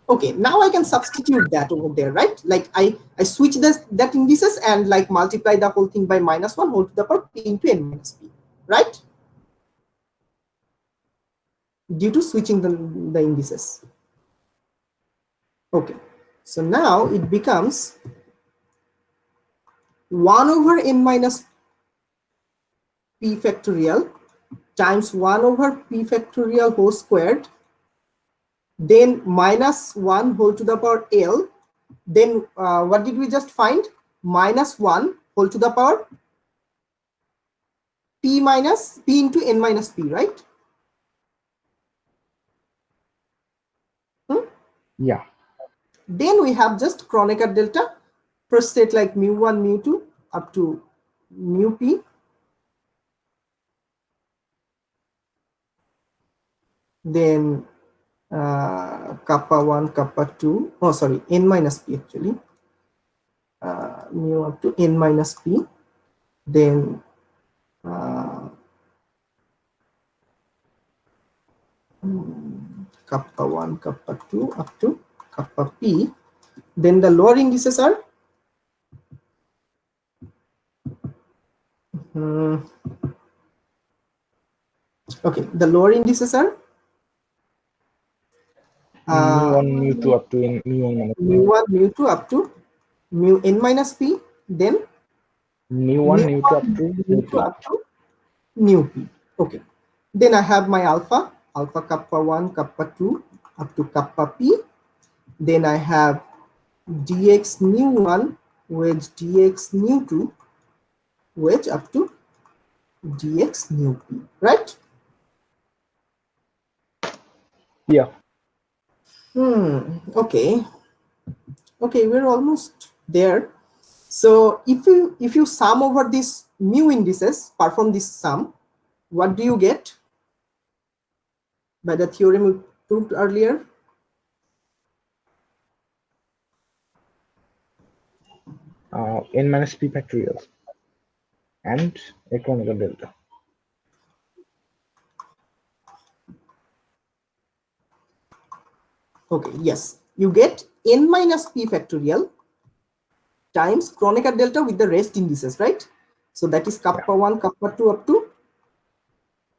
[SPEAKER 1] Okay, now I can substitute that over there, right? Like I switch that indices and like multiply the whole thing by minus 1 whole to the power p into n minus p, right? due to switching the indices. Okay, so now it becomes 1 over n minus p factorial times 1 over p factorial whole squared, then minus 1 whole to the power l, then what did we just find? Minus 1 whole to the power p minus p into n minus p, right?
[SPEAKER 2] Yeah.
[SPEAKER 1] Then we have just Kronecker delta, first state like mu1, mu2 up to mu p. Then kappa 1, kappa 2, oh sorry, n minus p actually, mu up to n minus p. Then kappa 1, kappa 2 up to kappa p. Then the lower indices are okay, the lower indices are
[SPEAKER 2] mu1, mu2 up to mu1 minus p.
[SPEAKER 1] mu1, mu2 up to mu n minus p, then
[SPEAKER 2] mu1, mu2 up to mu p.
[SPEAKER 1] up to mu p. Okay, then I have my alpha kappa 1, kappa 2 up to kappa p. Then I have dx mu1 wedge dx mu2 wedge up to dx mu p, right?
[SPEAKER 2] Yeah.
[SPEAKER 1] Okay, we're almost there. So if you sum over these mu indices, perform this sum, what do you get by the theorem we proved earlier?
[SPEAKER 2] N minus p factorial and a Kronecker delta.
[SPEAKER 1] Okay, yes, you get n minus p factorial times Kronecker delta with the rest indices, right? So that is kappa 1, kappa 2 up to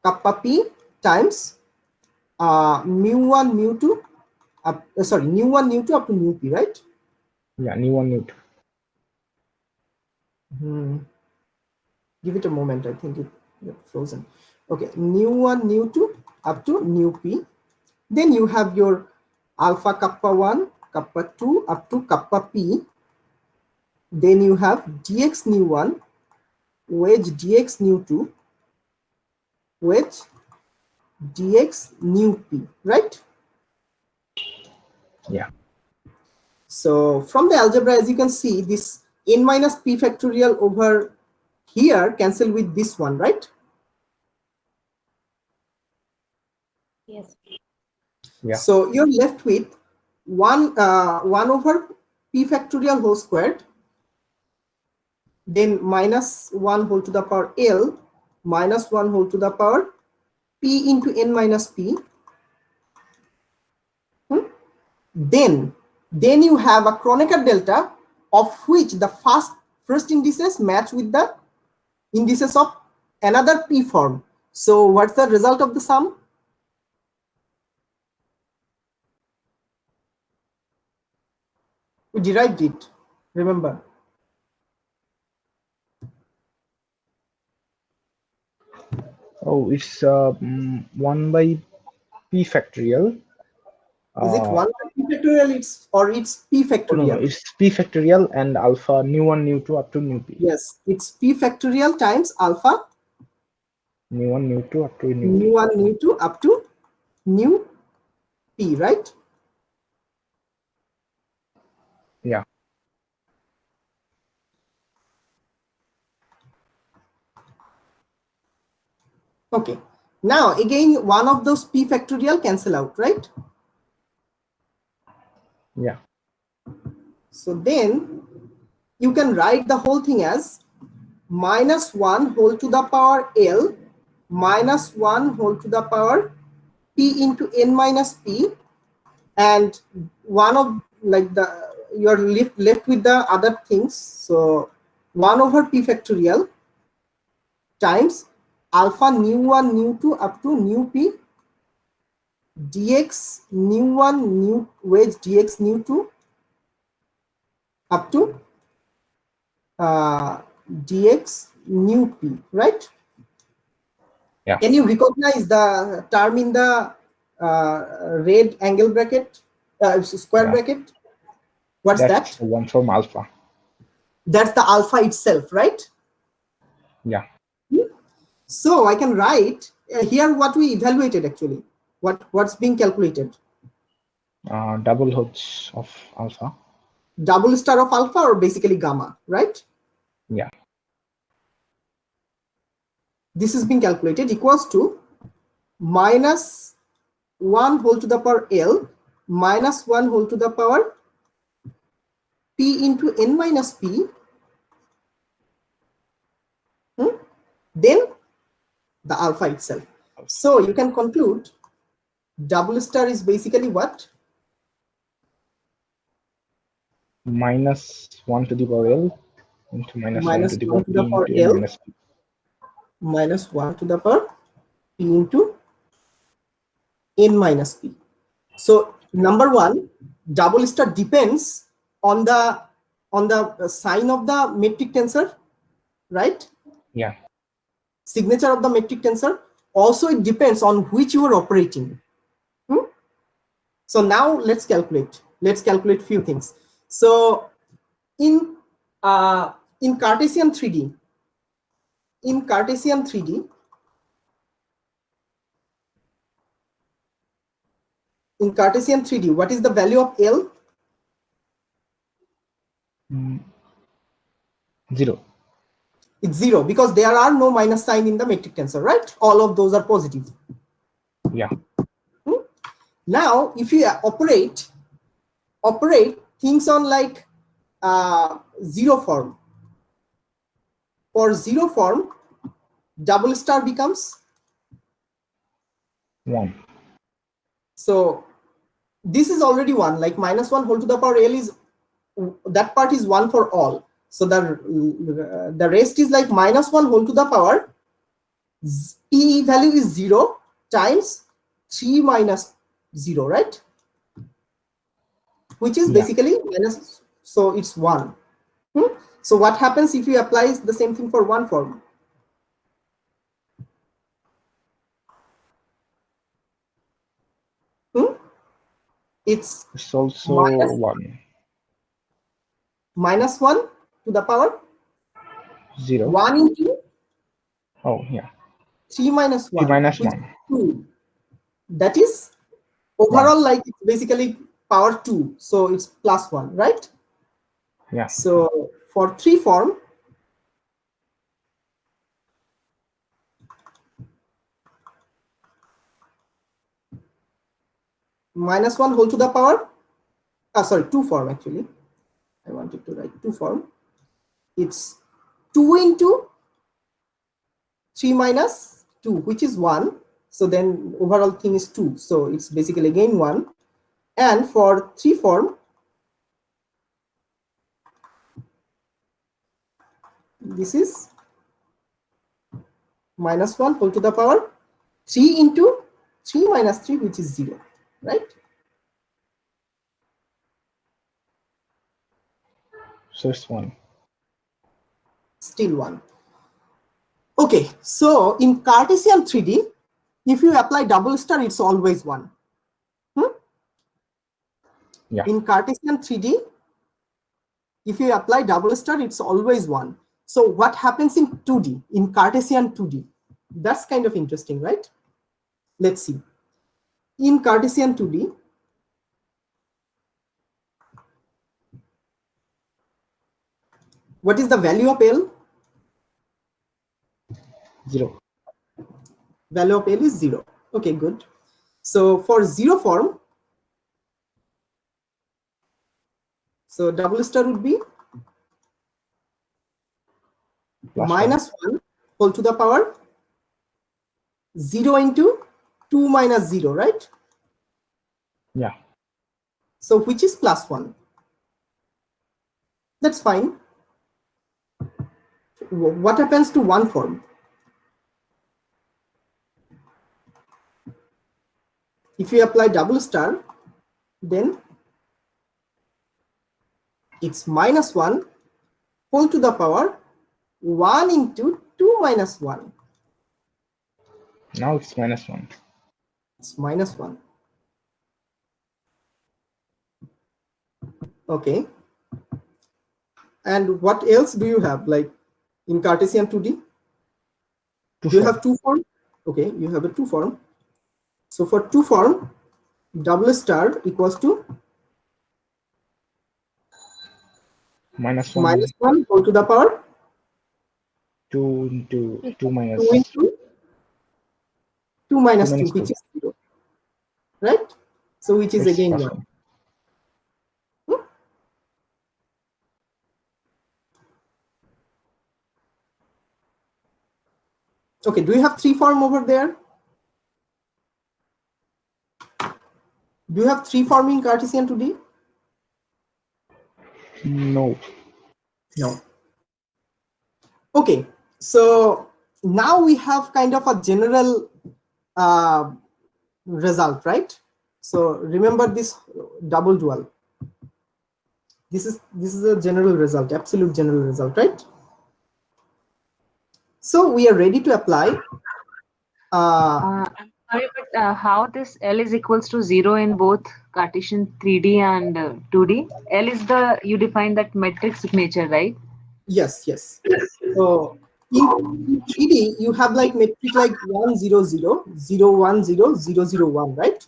[SPEAKER 1] kappa p times mu1, mu2 up, sorry, mu1, mu2 up to mu p, right?
[SPEAKER 2] Yeah, mu1, mu2.
[SPEAKER 1] Give it a moment, I think it got frozen. Okay, mu1, mu2 up to mu p. Then you have your alpha kappa 1, kappa 2 up to kappa p. Then you have dx mu1 wedge dx mu2 wedge dx mu p, right?
[SPEAKER 2] Yeah.
[SPEAKER 1] So from the algebra, as you can see, this n minus p factorial over here cancel with this one, right?
[SPEAKER 3] Yes.
[SPEAKER 2] Yeah.
[SPEAKER 1] So you're left with 1 over p factorial whole squared, then minus 1 whole to the power l minus 1 whole to the power p into n minus p. Then you have a Kronecker delta of which the first indices match with the indices of another p form. So what's the result of the sum? We derived it, remember.
[SPEAKER 2] Oh, it's 1 by p factorial.
[SPEAKER 1] Is it 1 by p factorial? It's p factorial.
[SPEAKER 2] No, it's p factorial and alpha nu1, nu2 up to nu p.
[SPEAKER 1] Yes, it's p factorial times alpha
[SPEAKER 2] nu1, nu2 up to nu p.
[SPEAKER 1] nu1, nu2 up to nu p, right?
[SPEAKER 2] Yeah.
[SPEAKER 1] Okay. Now again, one of those p factorial cancel out, right?
[SPEAKER 2] Yeah.
[SPEAKER 1] So then you can write the whole thing as minus 1 whole to the power l minus 1 whole to the power p into n minus p, and one of like the you're left with the other things. So 1 over p factorial times alpha nu1, nu2 up to nu p dx nu1 nu wedge dx nu2 up to dx nu p, right?
[SPEAKER 2] Yeah.
[SPEAKER 1] Can you recognize the term in the red angle bracket, square
[SPEAKER 2] Yeah.
[SPEAKER 1] bracket? What's
[SPEAKER 2] That's
[SPEAKER 1] that?
[SPEAKER 2] the one from alpha.
[SPEAKER 1] That's the alpha itself, right?
[SPEAKER 2] Yeah.
[SPEAKER 1] So I can write here what we evaluated actually. What's being calculated?
[SPEAKER 2] Double Hodge of alpha.
[SPEAKER 1] Double star of alpha or basically gamma, right?
[SPEAKER 2] Yeah.
[SPEAKER 1] This is being calculated equals to minus 1 whole to the power L minus 1 whole to the power P into n minus P. Then the alpha itself. So you can conclude double star is basically what?
[SPEAKER 2] Minus 1 to the power L into minus 1
[SPEAKER 1] Minus
[SPEAKER 2] to the
[SPEAKER 1] 1
[SPEAKER 2] power
[SPEAKER 1] to the
[SPEAKER 2] P
[SPEAKER 1] power
[SPEAKER 2] into n
[SPEAKER 1] L
[SPEAKER 2] minus P.
[SPEAKER 1] minus 1 to the power P into n minus P. So number one, double star depends on the sign of the metric tensor, right?
[SPEAKER 2] Yeah.
[SPEAKER 1] Signature of the metric tensor. Also, it depends on which you are operating. So now let's calculate. Let's calculate few things. So in Cartesian 3D, in Cartesian 3D, what is the value of L?
[SPEAKER 2] 0.
[SPEAKER 1] It's 0 because there are no minus sign in the metric tensor, right? All of those are positive.
[SPEAKER 2] Yeah.
[SPEAKER 1] Now, if you operate things on like zero form, for zero form, double star becomes
[SPEAKER 2] 1.
[SPEAKER 1] so this is already 1, like minus 1 whole to the power L is, that part is 1 for all. So the rest is like minus 1 whole to the power P value is 0 times 3 minus 0, right? Which is basically minus, so it's 1. So what happens if you apply the same thing for one form? It's
[SPEAKER 2] also
[SPEAKER 1] minus 1 to the power
[SPEAKER 2] 0.
[SPEAKER 1] 1 into 3 minus 1,
[SPEAKER 2] 3 minus
[SPEAKER 1] which
[SPEAKER 2] 1.
[SPEAKER 1] is 2. That is overall, like it's basically power 2, so it's plus 1, right?
[SPEAKER 2] Yeah.
[SPEAKER 1] So for 3 form, minus 1 whole to the power, sorry, 2 form actually. I wanted to write 2 form. It's 2 into 3 minus 2, which is 1. So then overall thing is 2. So it's basically again 1. And for 3 form, this is minus 1 whole to the power 3 into 3 minus 3, which is 0, right?
[SPEAKER 2] So it's 1.
[SPEAKER 1] Still 1. Okay, so in Cartesian 3D, if you apply double star, it's always 1.
[SPEAKER 2] Yeah.
[SPEAKER 1] In Cartesian 3D, if you apply double star, it's always 1. So what happens in 2D, in Cartesian 2D? That's kind of interesting, right? Let's see. In Cartesian 2D, what is the value of L?
[SPEAKER 2] 0.
[SPEAKER 1] Value of L is 0. Okay, good. So for 0 form, so double star would be
[SPEAKER 2] Plus
[SPEAKER 1] minus 1 whole to the power 0 into 2 minus 0, right?
[SPEAKER 2] Yeah.
[SPEAKER 1] So which is plus 1. That's fine. What happens to 1 form? If you apply double star, then it's -1 whole to the power 1 into 2 minus 1.
[SPEAKER 2] Now it's -1.
[SPEAKER 1] It's -1. Okay. And what else do you have, like in Cartesian 2D? Do you have two form? Okay, you have a two form. So for two form, double star equals to
[SPEAKER 2] -1.
[SPEAKER 1] -1 whole to the power
[SPEAKER 2] 2 into 2 minus
[SPEAKER 1] 2 into 2 minus 2,
[SPEAKER 2] minus 2.
[SPEAKER 1] which is 0, right? So which is
[SPEAKER 2] It's
[SPEAKER 1] again
[SPEAKER 2] +1.
[SPEAKER 1] 1. Okay, do you have three form over there? Do you have three form in Cartesian 2D?
[SPEAKER 2] No.
[SPEAKER 1] No. Okay, so now we have kind of a general result, right? So remember this double dual. This is a general result, absolute general result, right? So we are ready to apply.
[SPEAKER 5] I'm sorry, but how this L is equals to 0 in both Cartesian 3D and 2D? L is you define that metric signature, right?
[SPEAKER 1] Yes, yes. So in 3D, you have like metric like 1 0 0 0 1 0 0 0 1, right?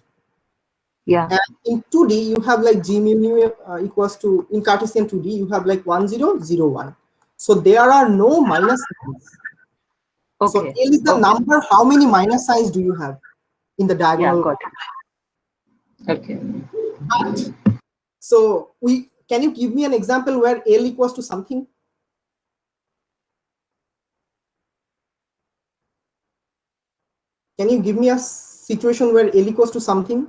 [SPEAKER 5] Yeah.
[SPEAKER 1] And in 2D, you have like G mu equals to, in Cartesian 2D, you have like 1 0 0 1. So there are no minus signs.
[SPEAKER 5] Okay.
[SPEAKER 1] So L is the number. How many minus signs do you have in the diagonal?
[SPEAKER 5] Yeah, got it. Okay.
[SPEAKER 1] But so can you give me an example where L equals to something? Can you give me a situation where L equals to something?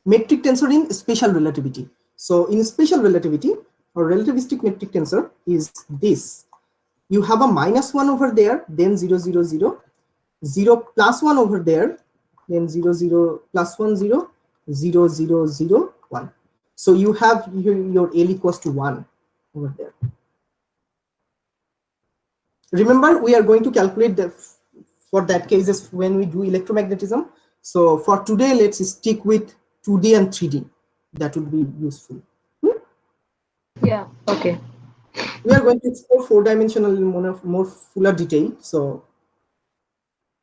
[SPEAKER 1] Metric tensor in special relativity. So in special relativity, or relativistic metric tensor is this. You have a -1 over there, then 0 0 0, 0 plus 1 over there, then 0 0 plus 1 0, 0 0 0 1. So you have your L equals to 1 over there. Remember, we are going to calculate for that cases when we do electromagnetism. So for today, let's stick with 2D and 3D. That would be useful.
[SPEAKER 5] Yeah. Okay.
[SPEAKER 1] We are going to explore four-dimensional in more fuller detail. So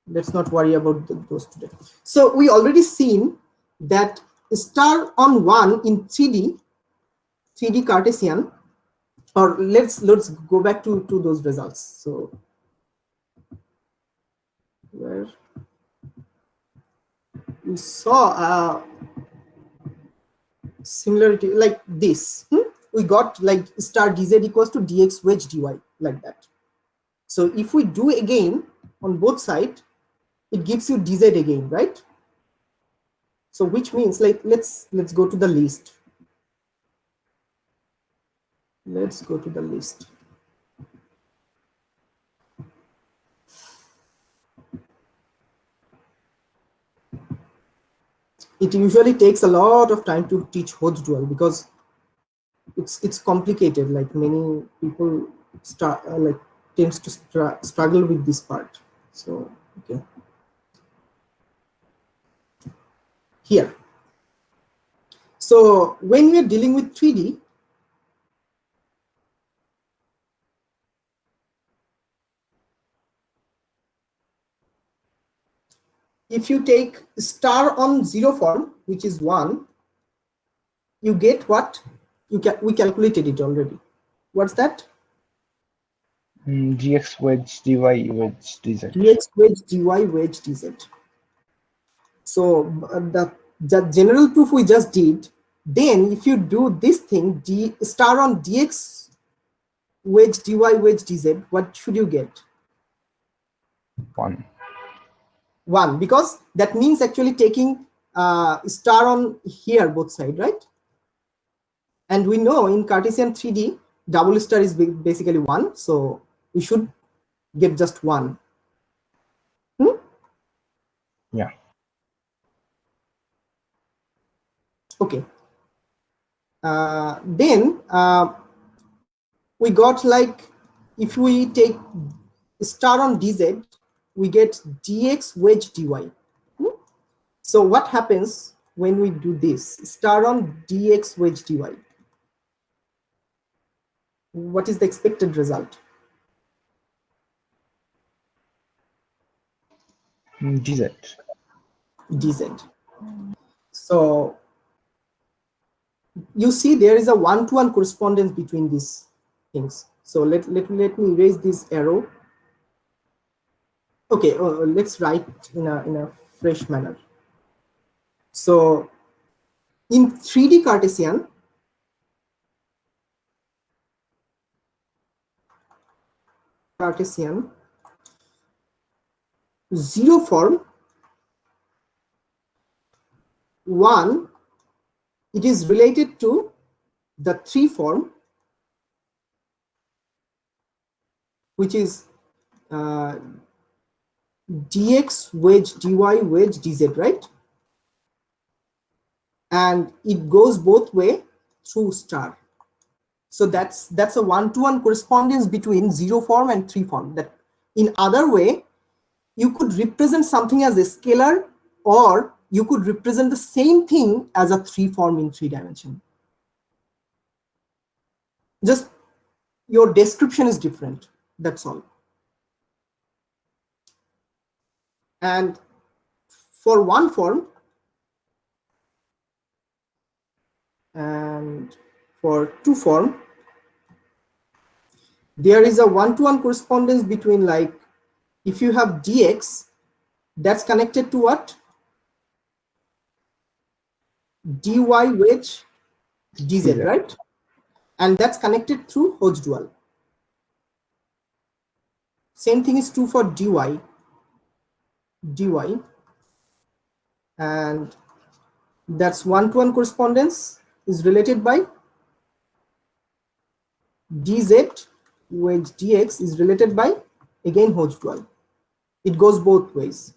[SPEAKER 1] let's not worry about those today. So we already seen that star on 1 in 3D Cartesian, or let's go back to those results. So where we saw a similarity like this. We got like star dz equals to dx wedge dy, like that. So if we do again on both sides, it gives you dz again, right? So which means, like, let's go to the list. Let's go to the list. It usually takes a lot of time to teach Hodge dual because it's complicated. Like many people tends to struggle with this part. So okay, here. So when we are dealing with 3D, if you take star on 0 form, which is 1, you get what? We calculated it already. What's that?
[SPEAKER 2] Gx wedge dy wedge dz.
[SPEAKER 1] Dx wedge dy wedge dz. So the general proof we just did. Then if you do this thing, star on dx wedge dy wedge dz, what should you get?
[SPEAKER 2] 1.
[SPEAKER 1] 1, because that means actually taking star on here both sides, right? And we know in Cartesian 3D, double star is basically 1. So we should get just 1.
[SPEAKER 2] Yeah.
[SPEAKER 1] Okay. Then we got like, if we take star on dz, we get dx wedge dy. So what happens when we do this star on dx wedge dy? What is the expected result?
[SPEAKER 2] dz.
[SPEAKER 1] Dz. So you see there is a one-to-one correspondence between these things. So let me erase this arrow. Okay, let's write in a fresh manner. So in 3D Cartesian, zero form, 1, it is related to the 3 form, which is dx wedge dy wedge dz, right? And it goes both way through star. So that's a one-to-one correspondence between 0 form and 3 form. That in other way, you could represent something as a scalar, or you could represent the same thing as a 3 form in 3 dimension. Just your description is different, that's all. And for 1 form and for 2 form, there is a one-to-one correspondence between, like, if you have dx, that's connected to what? dy wedge dz, right? And that's connected through Hodge dual. Same thing is true for dy, and that's one-to-one correspondence is related by dz wedge dx is related by, again, Hodge dual. It goes both ways.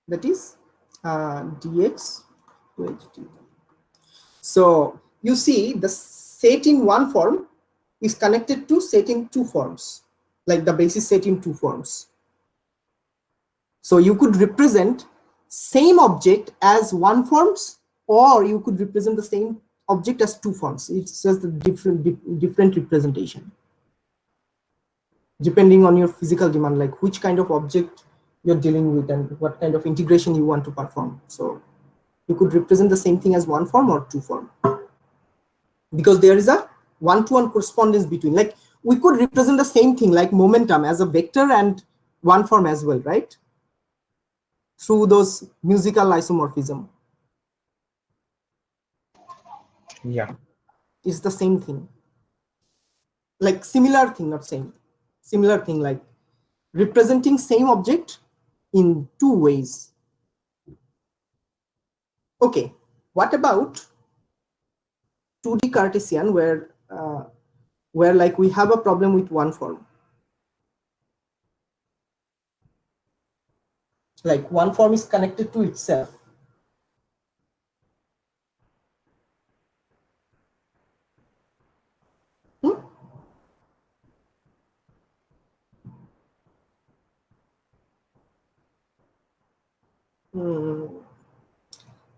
[SPEAKER 1] That is dx wedge dy. So you see the set in 1 form is connected to set in 2 forms, like the basis set in 2 forms. So you could represent same object as 1 forms, or you could represent the same object as 2 forms. It's just a different representation, depending on your physical demand, like which kind of object you're dealing with and what kind of integration you want to perform. So you could represent the same thing as 1 form or 2 form, because there is a one-to-one correspondence between, like, we could represent the same thing like momentum as a vector and 1 form as well, right? Through those musical isomorphism.
[SPEAKER 2] Yeah.
[SPEAKER 1] It's the same thing. Like similar thing, not same. Similar thing, like representing same object in 2 ways. Okay, what about 2D Cartesian, where like we have a problem with 1 form? Like 1 form is connected to itself.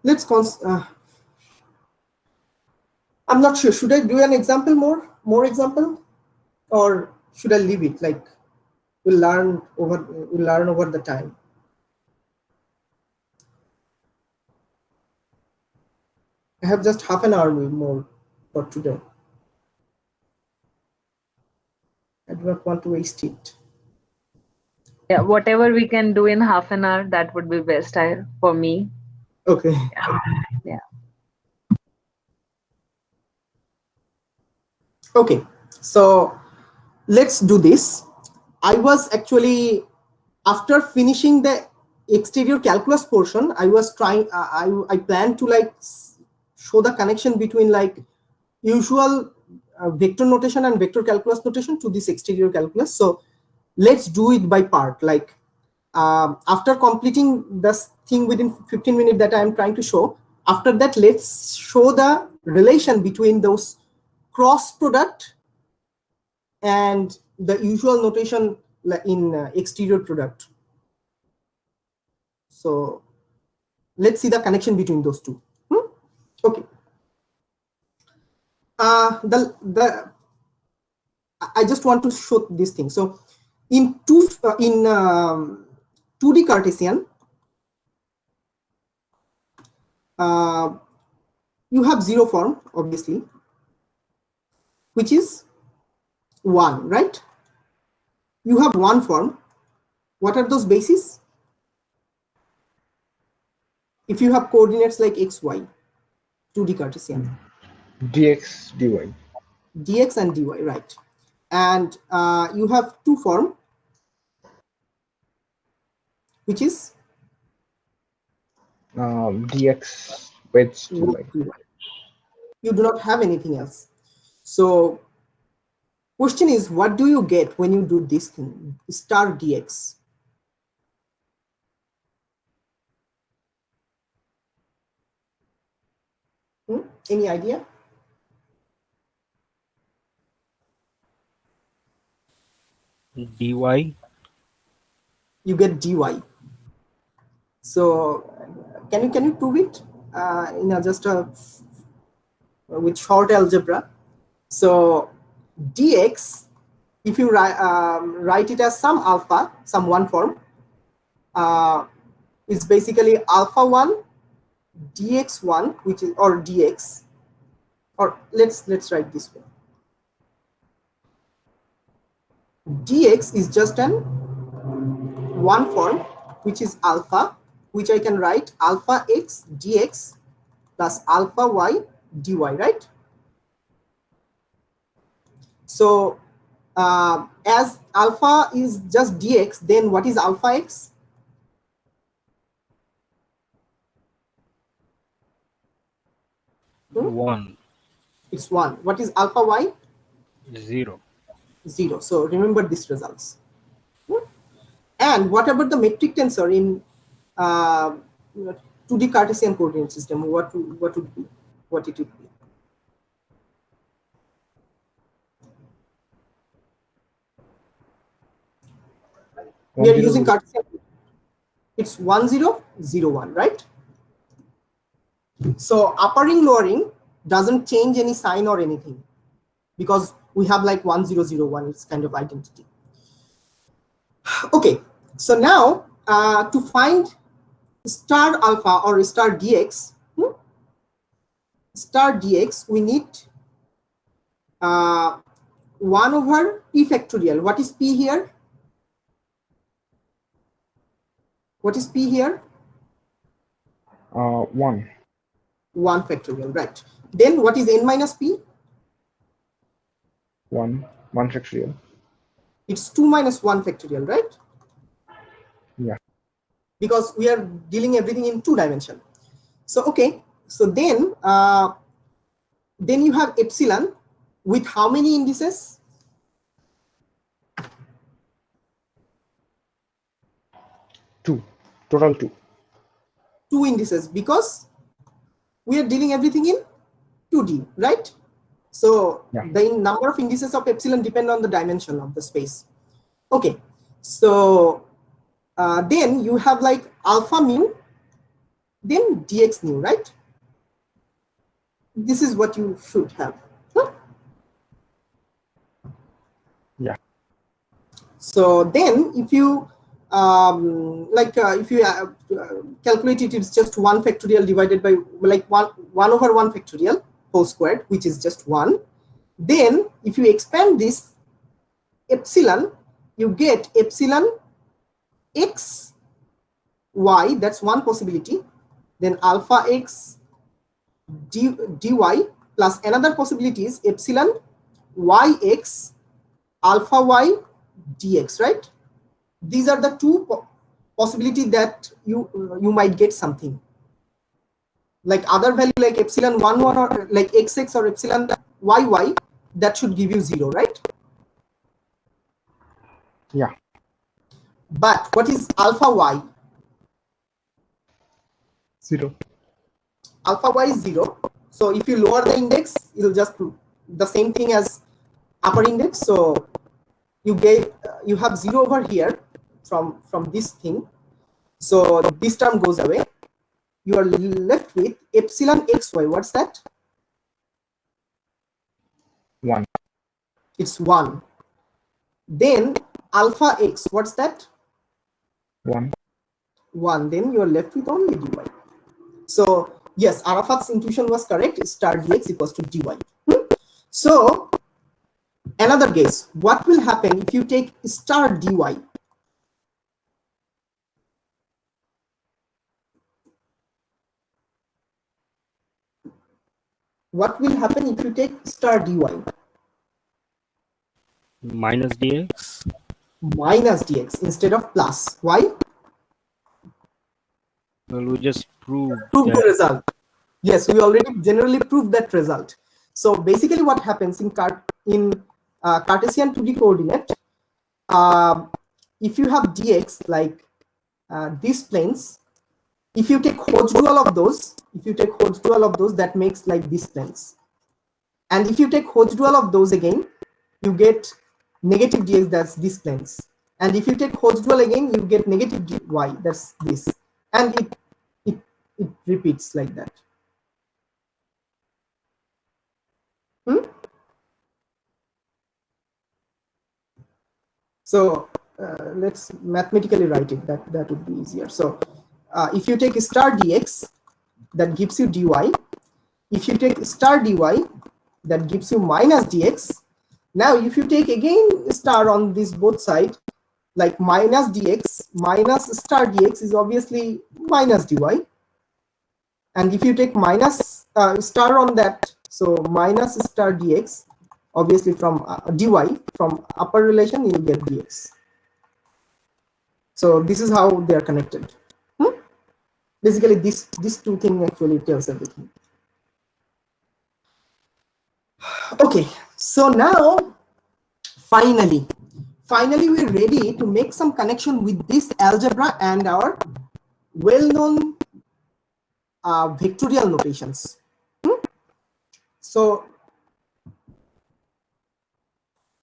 [SPEAKER 1] Let's I'm not sure. Should I do an example, more example, or should I leave it? Like we'll learn over the time. I have just half an hour more for today. I do not want to waste it.
[SPEAKER 5] Yeah, whatever we can do in half an hour, that would be best for me.
[SPEAKER 1] Okay.
[SPEAKER 5] Yeah.
[SPEAKER 1] Okay. So let's do this. I was actually, after finishing the exterior calculus portion, I was trying. I planned to like show the connection between like usual vector notation and vector calculus notation to this exterior calculus. So let's do it by part. Like after completing this thing within 15 minutes that I am trying to show, after that let's show the relation between those cross product and the usual notation in exterior product. So let's see the connection between those two. Okay. I just want to show this thing. So in 2D Cartesian, you have zero form, obviously, which is 1, right? You have one form. What are those bases? If you have coordinates like x, y, 2D Cartesian.
[SPEAKER 2] dx, dy.
[SPEAKER 1] Dx and dy, right? And you have two form, which is
[SPEAKER 2] dx with dy.
[SPEAKER 1] You do not have anything else. So question is, what do you get when you do this thing, star dx? Any idea?
[SPEAKER 4] dy.
[SPEAKER 1] You get dy. So can you prove it in just with short algebra? So dx, if you write it as some alpha, some one form, is basically alpha 1 dx1, which is, or dx, or let's write this way. Dx is just an one form, which is alpha, which I can write alpha x dx plus alpha y dy, right? So as alpha is just dx, then what is alpha x?
[SPEAKER 4] One.
[SPEAKER 1] It's 1. What is alpha y?
[SPEAKER 4] 0.
[SPEAKER 1] 0. So remember these results. And what about the metric tensor in 2D Cartesian coordinate system? What would be? What it would be? We are using Cartesian. It's 1 0 0 1, right? So uppering lowering doesn't change any sign or anything, because we have like 1 0 0 1. It's kind of identity. Okay, so now to find star alpha or star dx, we need 1 over p factorial. What is p here? What is p here?
[SPEAKER 2] 1.
[SPEAKER 1] 1 factorial, right? Then what is n minus p?
[SPEAKER 2] 1 factorial.
[SPEAKER 1] It's 2 minus 1 factorial, right?
[SPEAKER 2] Yeah.
[SPEAKER 1] Because we are dealing everything in 2 dimension. So okay, so then you have epsilon with how many indices?
[SPEAKER 2] 2. Total 2.
[SPEAKER 1] 2 indices, because we are dealing everything in 2D, right? So
[SPEAKER 2] yeah,
[SPEAKER 1] the number of indices of epsilon depend on the dimension of the space. Okay, so then you have like alpha mu, then dx nu, right? This is what you should have.
[SPEAKER 2] Yeah.
[SPEAKER 1] So then if you if you calculate it, it's just 1 factorial divided by like 1 over 1 factorial whole squared, which is just 1. Then if you expand this epsilon, you get epsilon x y, that's one possibility. Then alpha x dy plus another possibility is epsilon yx alpha y dx, right? These are the two possibilities that you might get something. like other value like epsilon 1 1 or like xx or epsilon yy, that should give you 0, right?
[SPEAKER 2] Yeah.
[SPEAKER 1] But what is alpha y?
[SPEAKER 2] 0.
[SPEAKER 1] Alpha y is 0. So if you lower the index, it'll just the same thing as upper index. So you get you have 0 over here from this thing. So this term goes away. You are left with epsilon xy. What's that?
[SPEAKER 2] 1.
[SPEAKER 1] It's 1. Then alpha x, what's that?
[SPEAKER 2] 1.
[SPEAKER 1] 1. Then you are left with only dy. So yes, Arafat's intuition was correct. Star dx equals to dy. So another guess. What will happen if you take star dy? What will happen if you take star dy?
[SPEAKER 4] Minus dx.
[SPEAKER 1] Minus dx instead of plus. Why?
[SPEAKER 4] Well, we just proved
[SPEAKER 1] Prove the
[SPEAKER 4] that.
[SPEAKER 1] result. Yes, we already generally proved that result. So basically what happens in Cartesian 2D coordinate, if you have dx like these planes, if you take Hodge dual of those, that makes like these planes. And if you take Hodge dual of those again, you get negative dx, that's these planes. And if you take Hodge dual again, you get negative dy, that's this. And it repeats like that. So let's mathematically write it. That would be easier. So if you take star dx, that gives you dy. If you take star dy, that gives you minus dx. Now if you take again star on this both sides, like minus dx minus star dx is obviously minus dy. And if you take minus star on that, so minus star dx, obviously from dy, from upper relation you get dx. So this is how they are connected. Basically these two things actually tells everything. Okay, so now finally we're ready to make some connection with this algebra and our well-known vectorial notations. So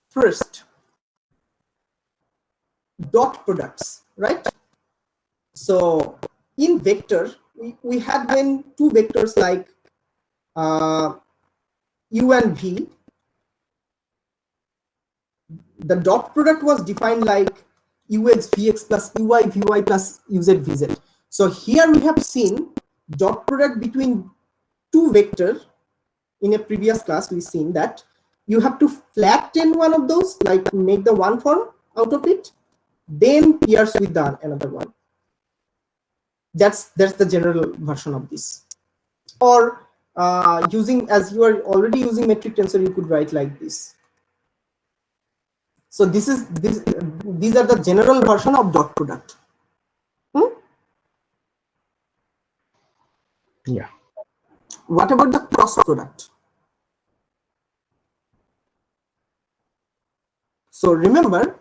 [SPEAKER 1] first, dot products, right? So in vector, we had when two vectors like u and v, the dot product was defined like ux vx plus uy vy plus uz vz. So here we have seen dot product between two vectors. In a previous class we've seen that you have to flatten one of those, like make the one form out of it, then pierce with the another one. That's the general version of this. Or using, as you are already using metric tensor, you could write like this. So these are the general version of dot product.
[SPEAKER 2] Yeah.
[SPEAKER 1] What about the cross product? So remember,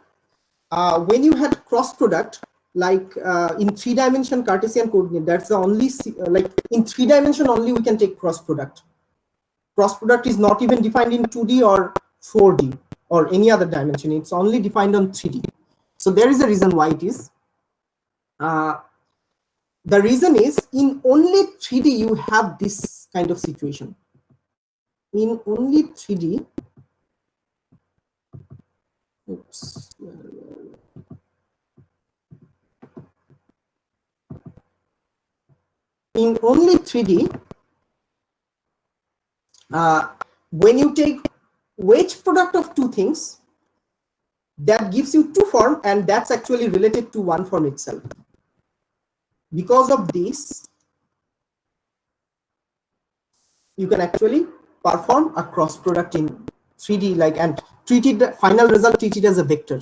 [SPEAKER 1] when you had cross product, like in 3-dimension Cartesian coordinate, that's the only like in 3 dimension only we can take cross product. Cross product is not even defined in 2D or 4D or any other dimension. It's only defined on 3D. So there is a reason why it is. The reason is in only 3D you have this kind of situation. In only 3D, oops. In only 3D, when you take wedge product of two things, that gives you two form, and that's actually related to one form itself. Because of this, you can actually perform a cross product in 3D, like, and treat it, the final result, treat it as a vector.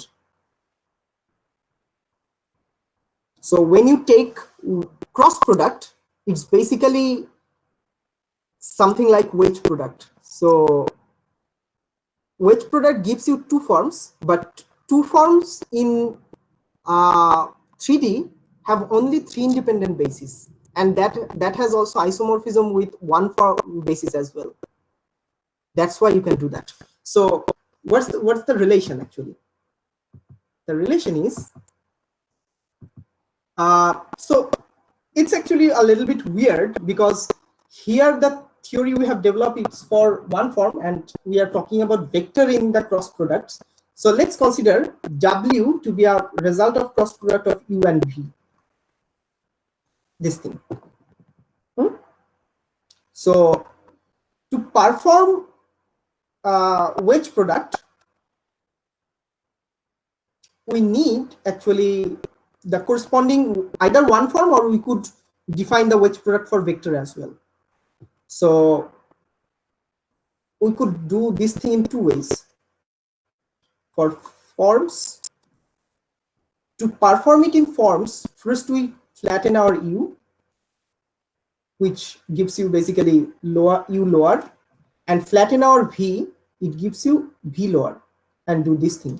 [SPEAKER 1] So when you take cross product, it's basically something like wedge product. So wedge product gives you two forms, but two forms in 3D have only 3 independent bases, and that has also isomorphism with 1 form basis as well. That's why you can do that. So what's the relation actually? The relation is so it's actually a little bit weird, because here the theory we have developed is for one form, and we are talking about vector in the cross products. So let's consider W to be a result of cross product of U and V. This thing. So to perform wedge product, we need actually the corresponding either one form, or we could define the wedge product for vector as well. So we could do this thing in 2 ways. For forms, to perform it in forms, first we flatten our U, which gives you basically lower U lower, and flatten our V, it gives you V lower, and do this thing.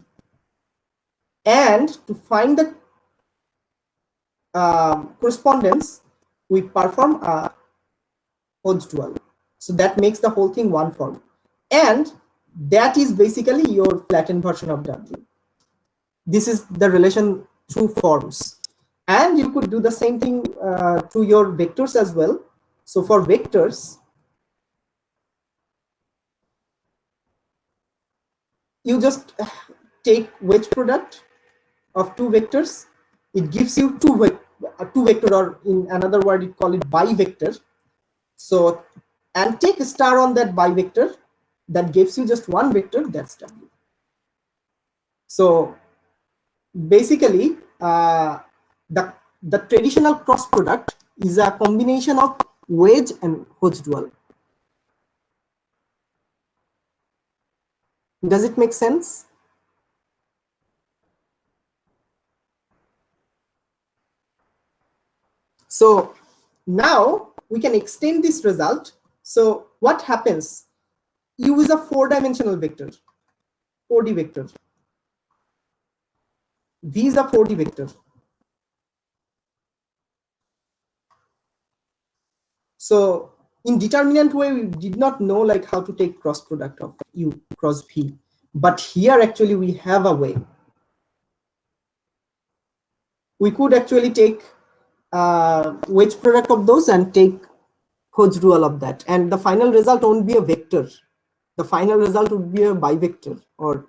[SPEAKER 1] And to find the correspondence, we perform a Hodge dual. So that makes the whole thing one form. And that is basically your flattened version of W. This is the relation through forms. And you could do the same thing to your vectors as well. So for vectors, you just take wedge product of 2 vectors. It gives you two vector, or in another word, you call it bivector. So, and take a star on that bivector, that gives you just one vector, that's W. So basically, the traditional cross product is a combination of wedge and Hodge dual. Does it make sense? So now we can extend this result. So what happens? U is a 4-dimensional vector, 4D vector. V is a 4D vector. So in determinant way, we did not know like how to take cross product of U cross V, but here actually we have a way. We could actually take wedge product of those and take Hodge dual of that, and the final result won't be a vector. The final result would be a bivector, or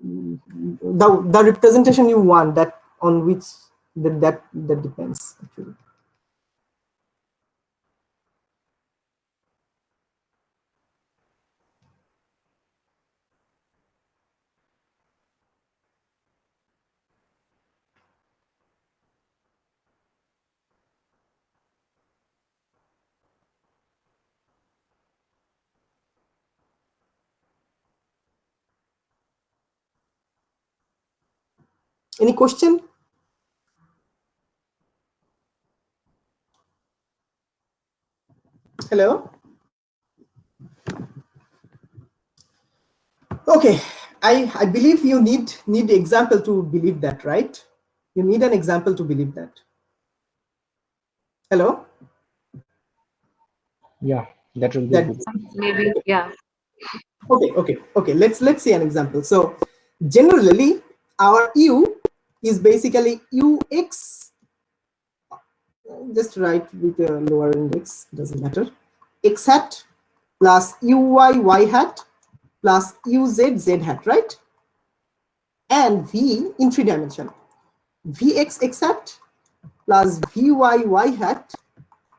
[SPEAKER 1] the representation you want, that on which that depends actually. Any question? Hello? Okay, I believe you need example to believe that, right? You need an example to believe that. Hello?
[SPEAKER 2] Yeah, that will be good.
[SPEAKER 5] Maybe, yeah.
[SPEAKER 1] Okay. Let's see an example. So generally, our U is basically UX. Just write with a lower index, doesn't matter. X hat plus UY Y hat plus UZ Z hat, right? And V in 3 dimension. Vx X hat plus Vy Y hat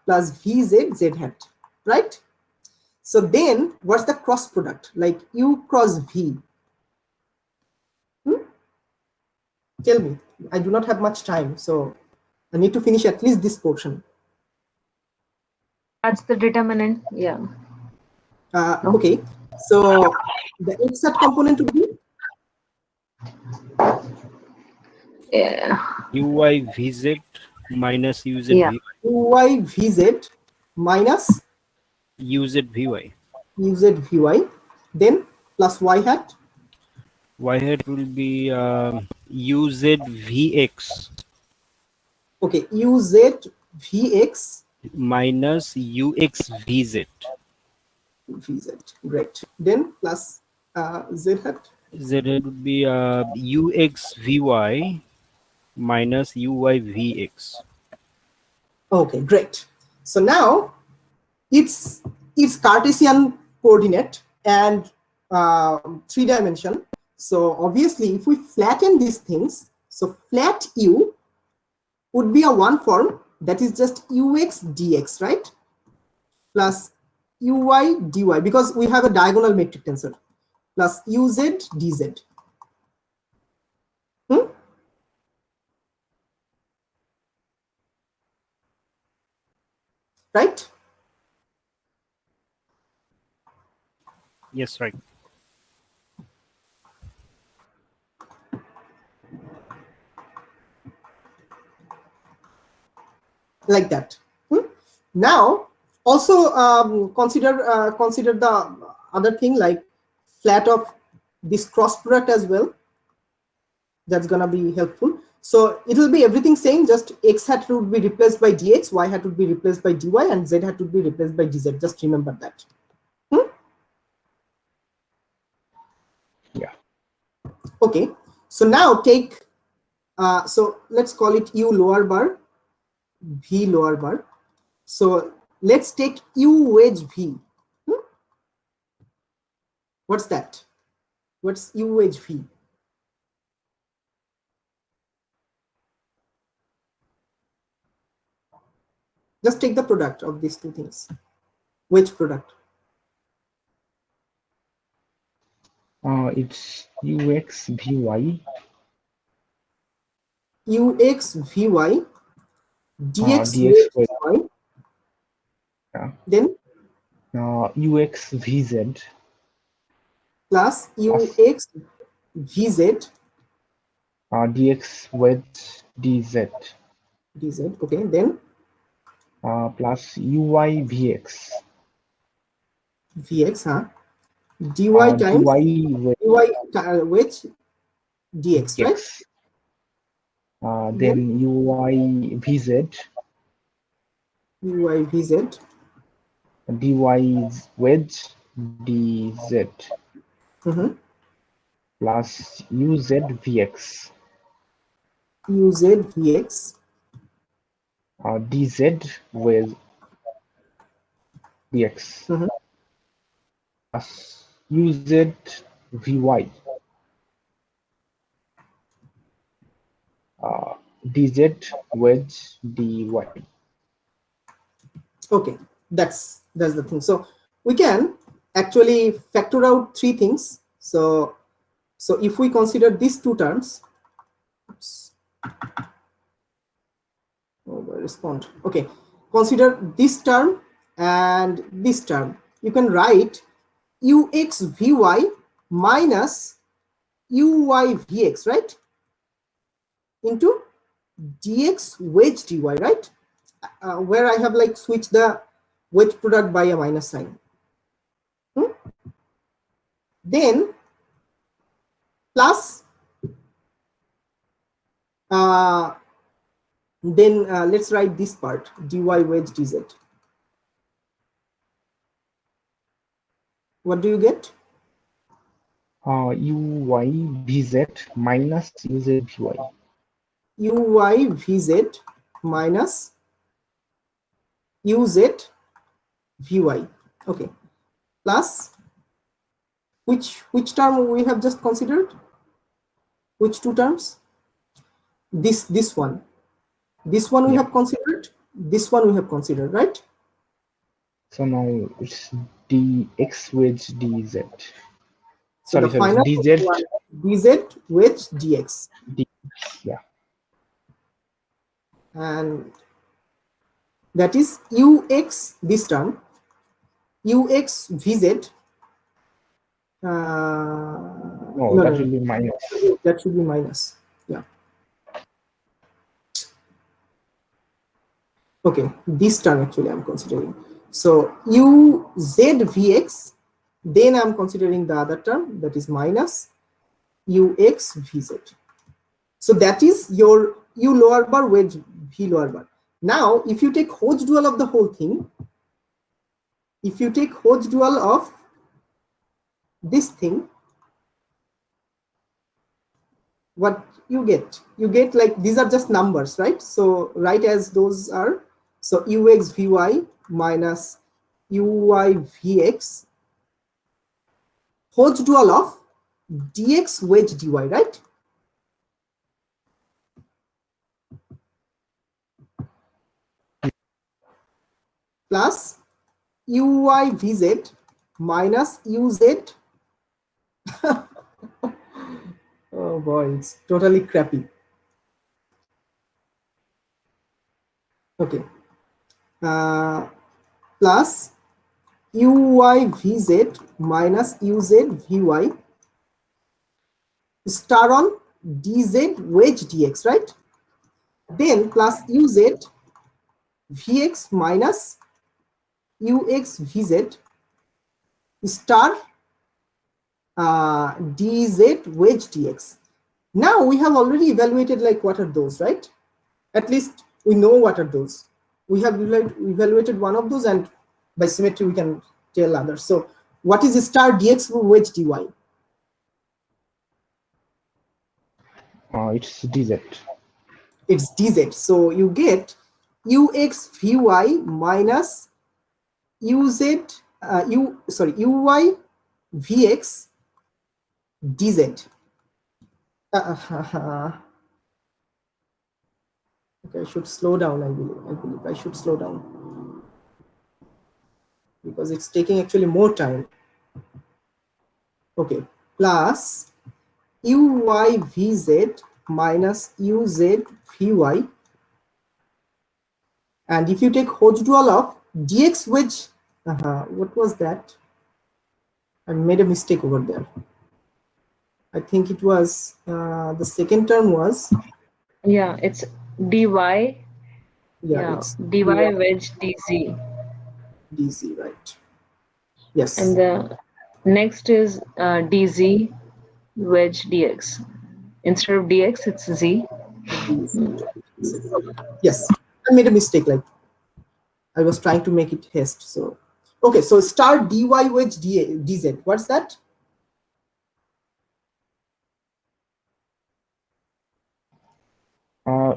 [SPEAKER 1] plus Vz Z hat, right? So then what's the cross product, like U cross V? Tell me. I do not have much time, so I need to finish at least this portion.
[SPEAKER 5] That's the determinant. Yeah.
[SPEAKER 1] Okay, so the X hat component would be
[SPEAKER 4] UYVZ minus UZV.
[SPEAKER 5] Yeah.
[SPEAKER 1] UY VZ minus
[SPEAKER 4] uz vy.
[SPEAKER 1] uz vy, then plus y hat.
[SPEAKER 4] Y hat will be uz vx
[SPEAKER 1] Okay, uz vx
[SPEAKER 4] minus ux vz.
[SPEAKER 1] vz. Great. Then plus z hat.
[SPEAKER 4] Z hat would be ux vy minus uy vx.
[SPEAKER 1] Okay, great. So now it's Cartesian coordinate and 3-dimension. So obviously, if we flatten these things, so flat u would be a one form that is just ux dx, right? Plus uy dy, because we have a diagonal metric tensor, plus uz dz. Right?
[SPEAKER 4] Yes, right.
[SPEAKER 1] Like that. Now also consider the other thing, like flat of this cross product as well. That's gonna be helpful. So it will be everything same, just x hat would be replaced by dx, y hat would be replaced by dy, and z hat would be replaced by dz. Just remember that.
[SPEAKER 2] Yeah.
[SPEAKER 1] Okay, so now take so let's call it u lower bar, v lower bar. So let's take u wedge v. What's that? What's u wedge v? Just take the product of these two things. Which product?
[SPEAKER 2] It's ux vy.
[SPEAKER 1] Ux vy dx
[SPEAKER 2] dx
[SPEAKER 1] wedge
[SPEAKER 2] with
[SPEAKER 1] dy. Then
[SPEAKER 2] ux vz
[SPEAKER 1] plus
[SPEAKER 2] plus
[SPEAKER 1] ux vz
[SPEAKER 2] dx with dz
[SPEAKER 1] dz. Okay, then
[SPEAKER 2] plus uy vx
[SPEAKER 1] vx, dy
[SPEAKER 2] dy
[SPEAKER 1] times
[SPEAKER 2] with
[SPEAKER 1] dy wedge dx, right?
[SPEAKER 2] dx. Then uy vz
[SPEAKER 1] Uy vz
[SPEAKER 2] dy wedge dz plus uz vx
[SPEAKER 1] uz vx
[SPEAKER 2] dz with dx plus uz vy dz wedge dy.
[SPEAKER 1] Okay, that's the thing. So we can actually factor out three things. So if we consider these two terms, oops, respond. Okay, consider this term and this term. You can write ux vy minus uy vx, right, into dx wedge dy, right, where I have like switched the wedge product by a minus sign. Then plus let's write this part, dy wedge dz. What do you get?
[SPEAKER 2] uy vz minus uz vy.
[SPEAKER 1] Uy vz minus uz vy. Okay, plus which term we have just considered? Which two terms? This one. This one we have considered. This one we have considered, right?
[SPEAKER 2] So now it's dx wedge dz.
[SPEAKER 1] So
[SPEAKER 2] Sorry,
[SPEAKER 1] the final
[SPEAKER 2] dz
[SPEAKER 1] one, dz wedge dx.
[SPEAKER 2] dx. Yeah.
[SPEAKER 1] And that is ux, this term, ux vz.
[SPEAKER 2] No, that will be minus.
[SPEAKER 1] That should be minus. Yeah. Okay, this term actually I'm considering. So uz vx, then I'm considering the other term, that is minus ux vz. So that is your u lower bar wedge v lower bar. Now if you take Hodge dual of the whole thing, if you take Hodge dual of this thing, what you get like, these are just numbers, right? So write as those are. So ux vy minus uy vx Hodge dual of dx wedge dy, right? Plus uy vz minus uz. Oh boy, it's totally crappy. Okay. Plus uy vz minus uz vy star on dz wedge dx, right? Then plus uz vx minus ux vz star dz wedge dx. Now we have already evaluated like what are those, right? At least we know what are those. We have evaluated one of those, and by symmetry we can tell others. So what is star dx wedge dy?
[SPEAKER 2] It's dz.
[SPEAKER 1] It's dz. So you get ux vy minus uz uy vx dz. Okay, I should slow down. I believe I should slow down because it's taking actually more time. Okay, plus uy vz minus uz vy, and if you take Hodge dual of dx wedge, what was that? I made a mistake over there. I think it was the second term was,
[SPEAKER 5] Yeah, it's dy.
[SPEAKER 1] yeah,
[SPEAKER 5] Yeah,
[SPEAKER 1] it's
[SPEAKER 5] dy wedge dz.
[SPEAKER 1] dz, right? Yes.
[SPEAKER 5] And the next is dz wedge dx. Instead of dx, it's z.
[SPEAKER 1] Yes, I made a mistake. Like I was trying to make it haste. So okay, so star dy wedge dz. What's that?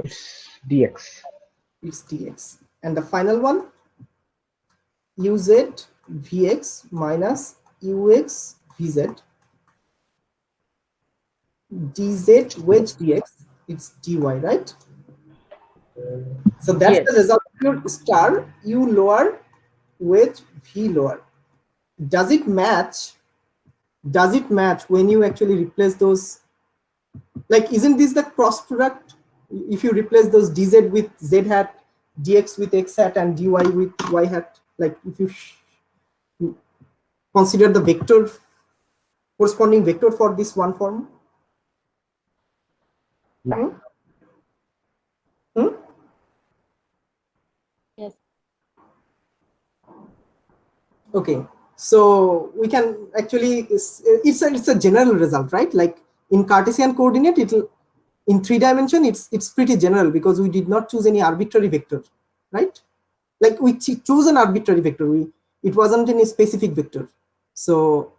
[SPEAKER 2] It's dx.
[SPEAKER 1] It's dx. And the final one, uz vx minus ux vz dz wedge dx. It's dy, right? So that's the
[SPEAKER 5] Yes.
[SPEAKER 1] result of your star u lower wedge v lower. Does it match? Does it match when you actually replace those? Like, isn't this the cross product? If you replace those dz with z hat, dx with x hat, and dy with y hat, like if you consider the vector, corresponding vector for this one form.
[SPEAKER 2] Yeah.
[SPEAKER 3] Yes.
[SPEAKER 1] Okay, so we can actually, it's a general result, right? Like in Cartesian coordinate, it'll, in 3 dimension, it's pretty general because we did not choose any arbitrary vector, right? Like we choose an arbitrary vector. It wasn't any specific vector. So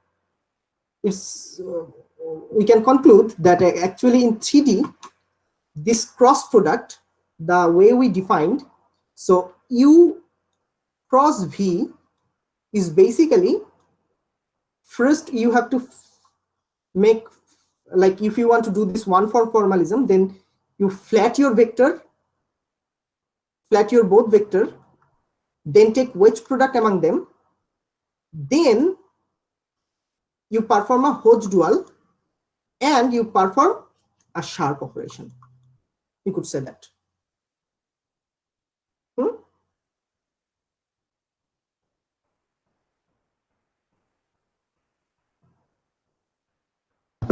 [SPEAKER 1] it's we can conclude that actually in 3D, this cross product, the way we defined, so u cross v is basically, first you have to make, like if you want to do this one form formalism, then you flat your vector, flat your both vector, then take wedge product among them, then you perform a Hodge dual, and you perform a sharp operation. You could say that.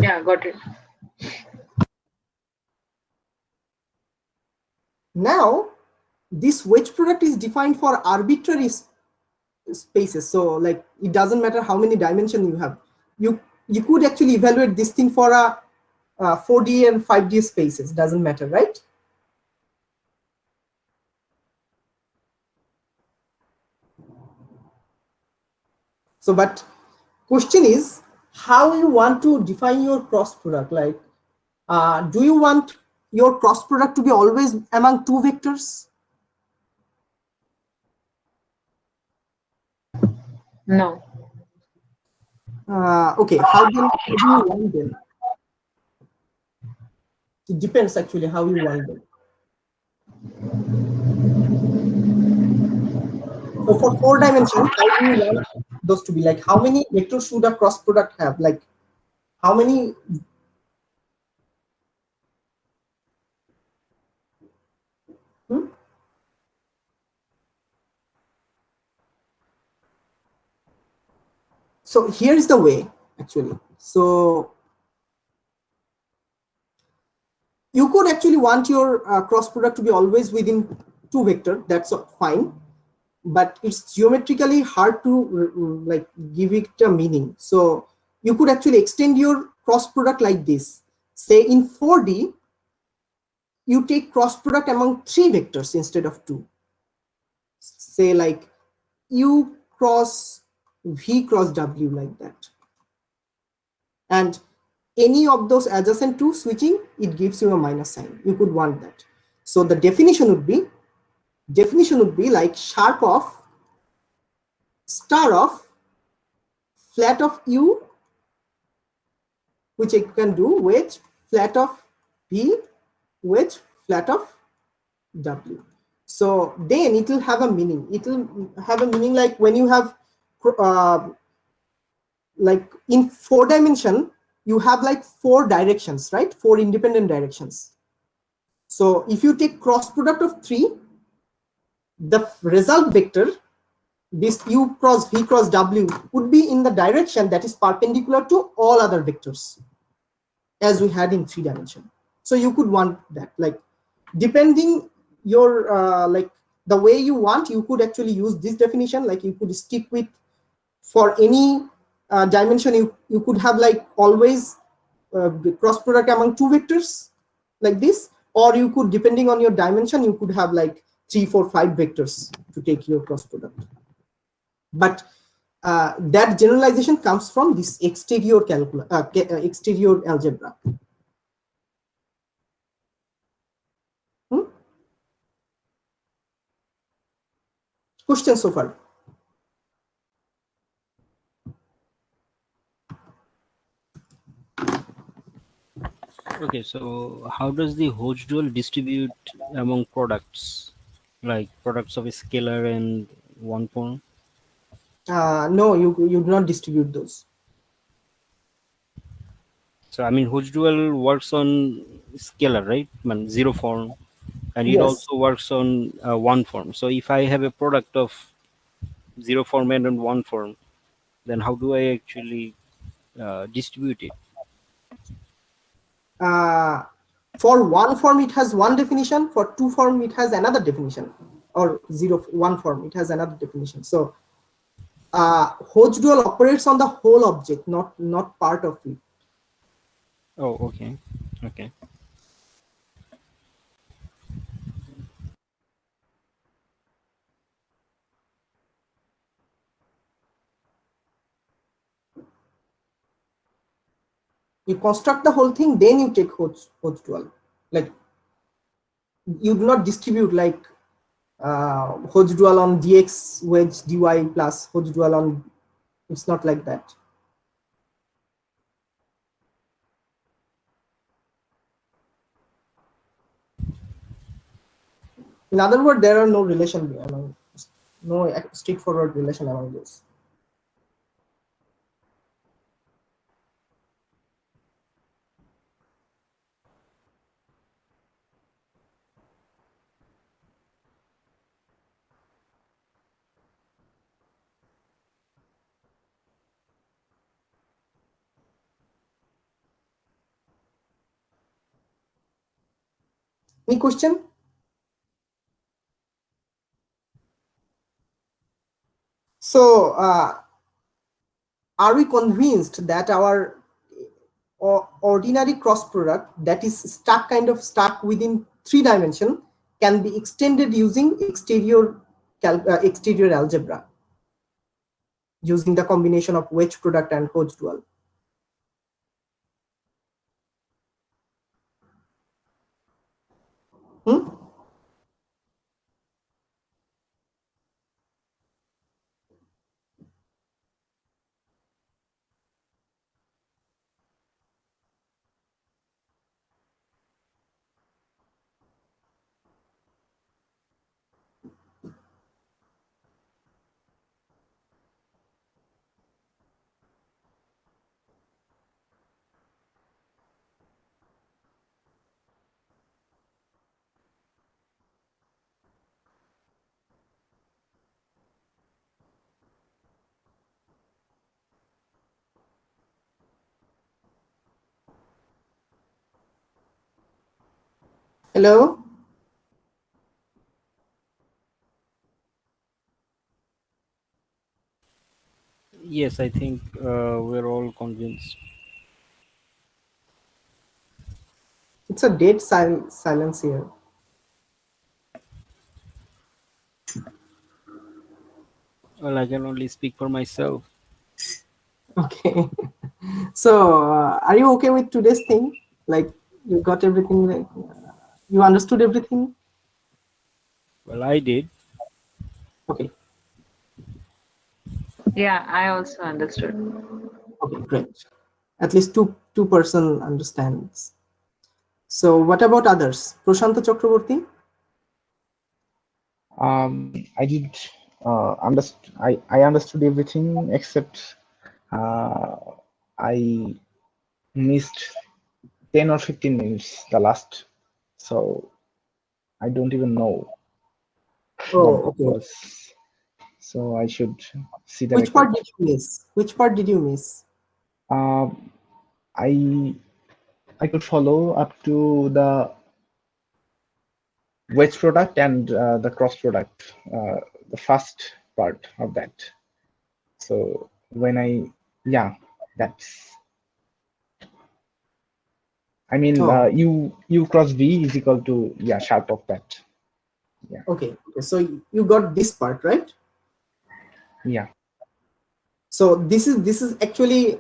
[SPEAKER 5] Yeah, got it.
[SPEAKER 1] Now, this wedge product is defined for arbitrary spaces. So like it doesn't matter how many dimensions you have. You could actually evaluate this thing for a 4D and 5D spaces. Doesn't matter, right? So, but question is how you want to define your cross product. Like, do you want your cross product to be always among two vectors?
[SPEAKER 5] No.
[SPEAKER 1] Okay, how do you want them? It depends actually how you want them. So for 4 dimensions, how do you want those to be? Like how many vectors should a cross product have? Like how many? Hmm? So here is the way actually. So you could actually want your cross product to be always within two vector. That's fine, but it's geometrically hard to like give it a meaning. So you could actually extend your cross product like this. Say in 4D, you take cross product among three vectors instead of two. Say like U cross V cross W like that. And any of those adjacent to switching, it gives you a minus sign. You could want that. So the definition would be like sharp of star of flat of U, which I can do with flat of V with flat of W. So then it will have a meaning. It will have a meaning like when you have like in 4 dimension, you have like 4 directions, right? 4 independent directions. So if you take cross product of 3, the result vector, this U cross V cross W, would be in the direction that is perpendicular to all other vectors as we had in 3 dimension. So you could want that, like depending your like the way you want, you could actually use this definition. Like you could stick with for any dimension, you could have like always cross product among two vectors like this, or you could, depending on your dimension, you could have like 3, 4, 5 vectors to take your cross product. But that generalization comes from this exterior exterior algebra. Question so far?
[SPEAKER 4] Okay, so how does the Hodge dual distribute among products, like products of a scalar and one form?
[SPEAKER 1] No, you do not distribute those.
[SPEAKER 4] So I mean, Hodge dual works on scalar, right? I mean, zero form, and it
[SPEAKER 1] Yes.
[SPEAKER 4] also works on one form. So if I have a product of zero form and one form, then how do I actually distribute it?
[SPEAKER 1] For one form it has one definition, for two form it has another definition, or one form it has another definition. So Hodge dual operates on the whole object, not part of it.
[SPEAKER 4] Oh, okay, okay.
[SPEAKER 1] You construct the whole thing, then you take Hodge dual. Like you do not distribute like Hodge dual on dx wedge dy plus Hodge dual on. It's not like that. In other words, there are no relation among, no straightforward relation among those. Any question? So are we convinced that our ordinary cross product that is stuck within 3 dimension can be extended using exterior algebra, using the combination of wedge product and Hodge dual? Hello?
[SPEAKER 4] Yes, I think we're all convinced.
[SPEAKER 1] It's a dead silence here.
[SPEAKER 4] Well, I can only speak for myself.
[SPEAKER 1] Okay. So are you okay with today's thing? Like, you got everything, like, you understood everything?
[SPEAKER 4] Well, I did.
[SPEAKER 1] Okay.
[SPEAKER 5] Yeah, I also understood.
[SPEAKER 1] Okay, great. At least two person understands. So what about others? Prashanto Chakraborty?
[SPEAKER 2] I did I understood everything except I missed 10 or 15 minutes the last, so I don't even know what
[SPEAKER 1] Oh,
[SPEAKER 2] that
[SPEAKER 1] okay.
[SPEAKER 2] was. So I should see the
[SPEAKER 1] Which part
[SPEAKER 2] record.
[SPEAKER 1] did you miss? Which part did you miss?
[SPEAKER 2] I could follow up to the wedge product and the cross product, the first part of that. So when yeah, that's, I mean,
[SPEAKER 1] Oh,
[SPEAKER 2] U cross V is equal to, yeah, sharp of that. Yeah.
[SPEAKER 1] okay. So you got this part, right?
[SPEAKER 2] Yeah.
[SPEAKER 1] So this is actually,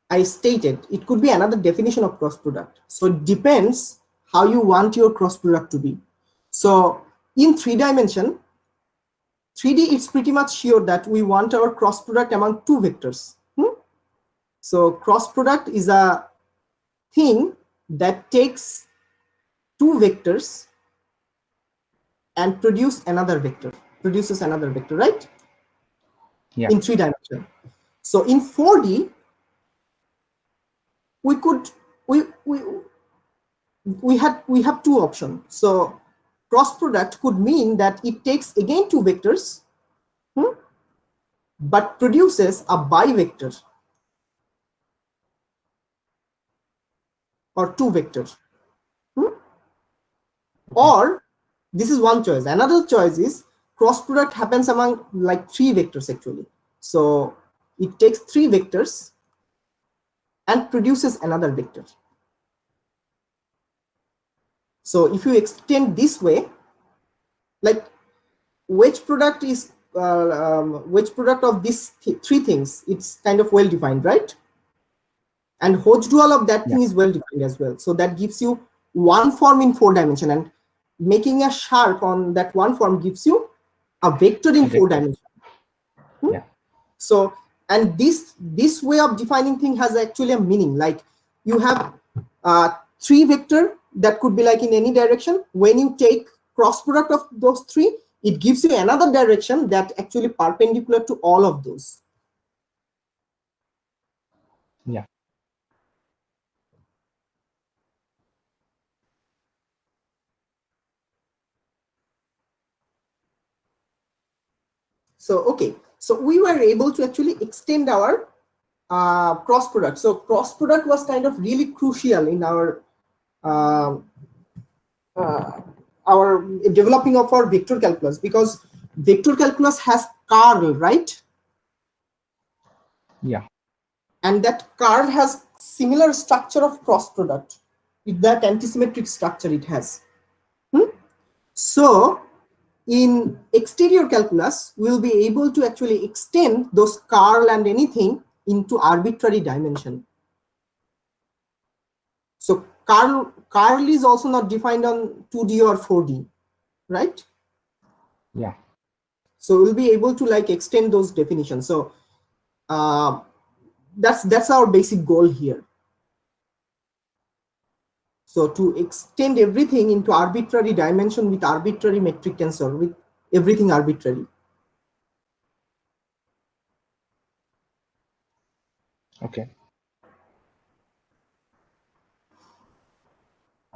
[SPEAKER 1] I stated, it could be another definition of cross product. So it depends how you want your cross product to be. So in 3 dimension, 3D, it's pretty much sure that we want our cross product among 2 vectors. So cross product is a thing that takes 2 vectors and produces another vector, right?
[SPEAKER 2] Yeah.
[SPEAKER 1] In 3 dimension. So in 4D, we could we have 2 options. So cross product could mean that it takes again 2 vectors, but produces a bivector or 2 vectors. Or this is one choice. Another choice is cross product happens among like 3 vectors actually. So it takes 3 vectors and produces another vector. So if you extend this way, like wedge product is wedge product of these 3 things, it's kind of well defined, right? And Hodge dual of that thing is well defined as well. So that gives you one form in 4 dimension, and making a sharp on that one form gives you a vector in 4 dimension.
[SPEAKER 2] Yeah.
[SPEAKER 1] So, and this way of defining thing has actually a meaning. Like you have 3 vector that could be like in any direction. When you take cross product of those 3, it gives you another direction that actually perpendicular to all of those.
[SPEAKER 2] Yeah.
[SPEAKER 1] So okay, so we were able to actually extend our cross product. So cross product was kind of really crucial in our developing of our vector calculus, because vector calculus has curl, right?
[SPEAKER 2] Yeah.
[SPEAKER 1] And that curve has similar structure of cross product with that antisymmetric structure it has. So in exterior calculus, we'll be able to actually extend those curl and anything into arbitrary dimension. So curl is also not defined on 2D or 4D, right?
[SPEAKER 2] Yeah.
[SPEAKER 1] So we'll be able to like extend those definitions. So that's our basic goal here. So to extend everything into arbitrary dimension with arbitrary metric tensor, with everything arbitrary.
[SPEAKER 2] Okay.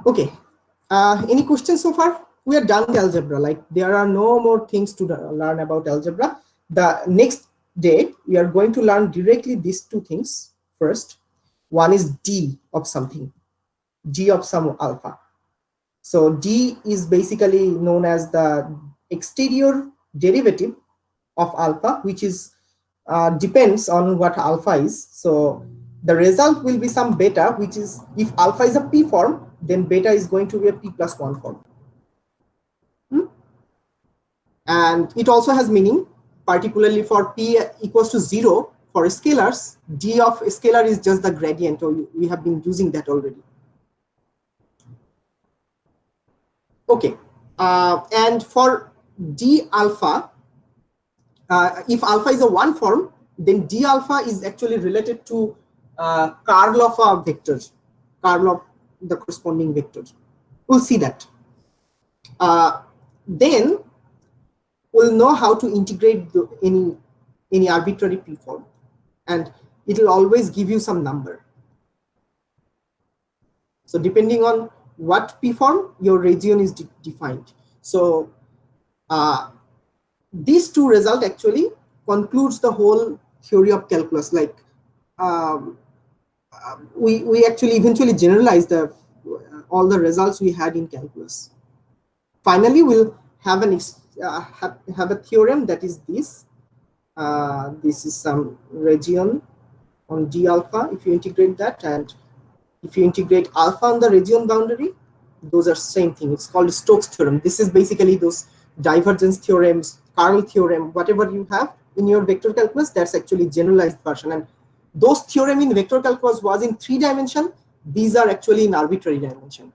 [SPEAKER 1] Okay. Any questions so far? We are done with algebra. Like there are no more things to learn about algebra. The next day we are going to learn directly these two things first. One is d of something, d of some alpha. So d is basically known as the exterior derivative of alpha, which is depends on what alpha is. So the result will be some beta, which is if alpha is a p form, then beta is going to be a p plus 1 form. And it also has meaning, particularly for p equals to 0 for scalars. D of scalar is just the gradient, or we have been using that already. Okay, and for d alpha, if alpha is a 1 form, then d alpha is actually related to curl of a vector, curl of the corresponding vector. We'll see that. Then we'll know how to integrate any arbitrary p form, and it will always give you some number. So depending on what p form, your region is defined. So these two results actually concludes the whole theory of calculus. Like we actually eventually generalize the all the results we had in calculus. Finally, we'll have have a theorem that is this. This is some region on d alpha. If you integrate that, and if you integrate alpha on the region boundary, those are same thing. It's called Stokes theorem. This is basically those divergence theorems, Carl theorem, whatever you have in your vector calculus, that's actually generalized version. And those theorem in vector calculus was in 3 dimension. These are actually in arbitrary dimension.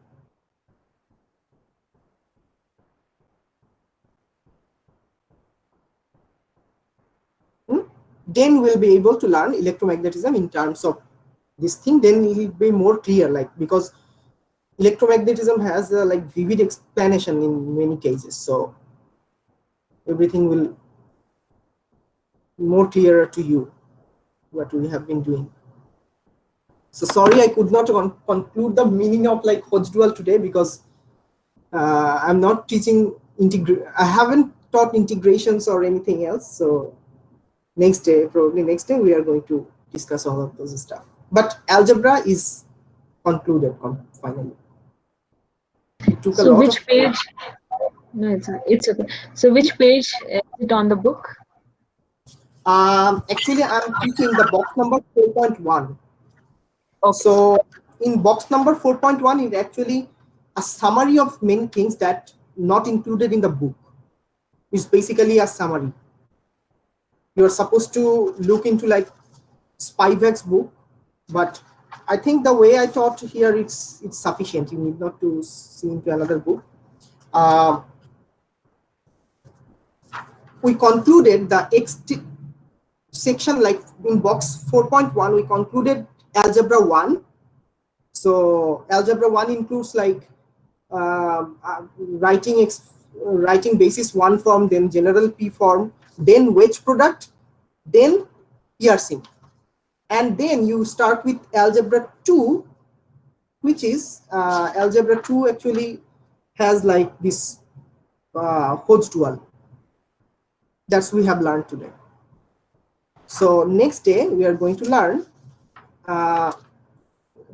[SPEAKER 1] Then we'll be able to learn electromagnetism in terms of this thing. Then it will be more clear, like, because electromagnetism has a like vivid explanation in many cases, so everything will be more clearer to you what we have been doing. So sorry I could not conclude the meaning of like Hodge dual today, because I'm not teaching I haven't taught integrations or anything else. So next day, probably next day, we are going to discuss all of those stuff. But algebra is concluded finally. It took a
[SPEAKER 5] So
[SPEAKER 1] lot
[SPEAKER 5] which
[SPEAKER 1] of
[SPEAKER 5] page? No, it's okay. So which page is it on the book?
[SPEAKER 1] actually I'm teaching the box number 4.1.
[SPEAKER 5] Okay.
[SPEAKER 1] So in box number 4.1, it actually a summary of many things that not included in the book. It's basically a summary. You're supposed to look into like Spivak's book, but I think the way I taught here, it's sufficient. You need not to see into another book. We concluded the section, like in box 4.1, we concluded algebra 1. So algebra 1 includes like writing basis 1 form, then general p form, then wedge product, then piercing. And then you start with algebra 2, which is algebra 2 actually has like this Hodge dual. That's we have learned today. So next day we are going to learn the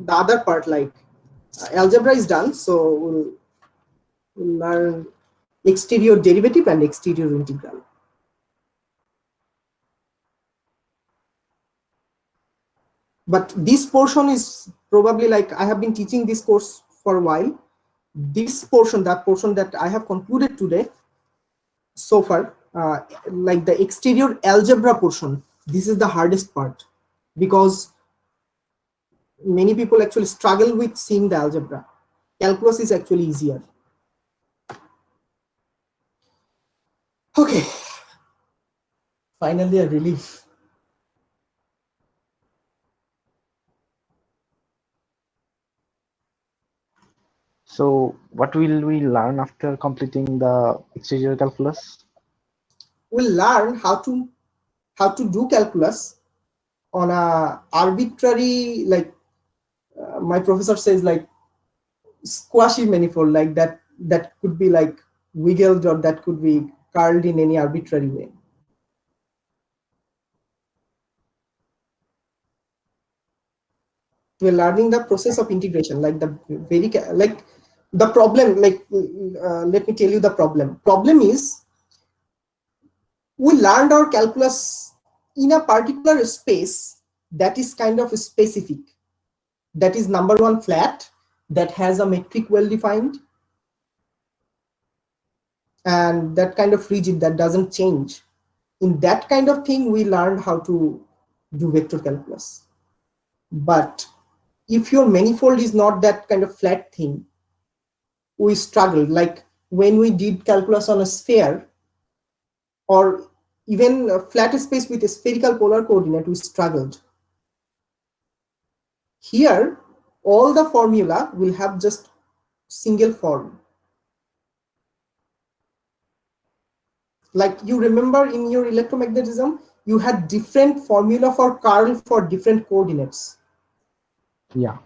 [SPEAKER 1] other part, like algebra is done. So we'll learn exterior derivative and exterior integral. But this portion is probably like, I have been teaching this course for a while. This portion, that portion that I have concluded today so far, like the exterior algebra portion, this is the hardest part, because many people actually struggle with seeing the algebra. Calculus is actually easier. Okay, finally a relief.
[SPEAKER 2] So what will we learn after completing the exterior calculus?
[SPEAKER 1] We'll learn how to do calculus on a arbitrary, like my professor says, like squashy manifold, like that could be like wiggled, or that could be curled in any arbitrary way. We're learning the process of integration, like the very like the problem, like let me tell you the problem is, we learned our calculus in a particular space that is kind of specific, that is number one flat, that has a metric well defined, and that kind of rigid, that doesn't change. In that kind of thing, we learned how to do vector calculus. But if your manifold is not that kind of flat thing, we struggled. Like when we did calculus on a sphere, or even a flat space with a spherical polar coordinate, we struggled. Here, all the formula will have just single form. Like you remember in your electromagnetism, you had different formula for curl for different coordinates.
[SPEAKER 2] Yeah.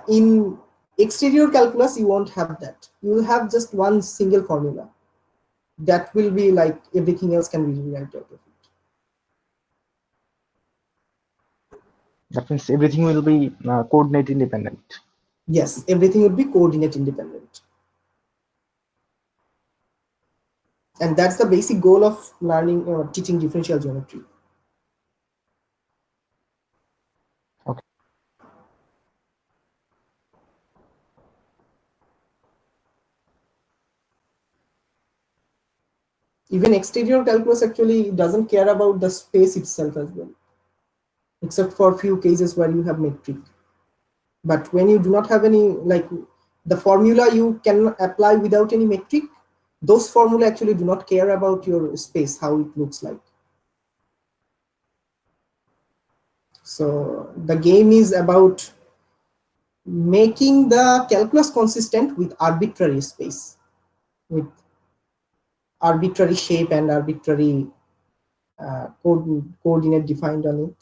[SPEAKER 1] In exterior calculus, you won't have that. You will have just one single formula. That will be like everything else can be rewritten out of it.
[SPEAKER 2] That means everything will be coordinate independent.
[SPEAKER 1] Yes, everything will be coordinate independent. And that's the basic goal of learning or teaching differential geometry.
[SPEAKER 2] Okay.
[SPEAKER 1] Even exterior calculus actually doesn't care about the space itself as well, except for a few cases where you have metric. But when you do not have any, like the formula you can apply without any metric, those formula actually do not care about your space, how it looks like. So the game is about making the calculus consistent with arbitrary space, with arbitrary shape and arbitrary coordinate defined on it.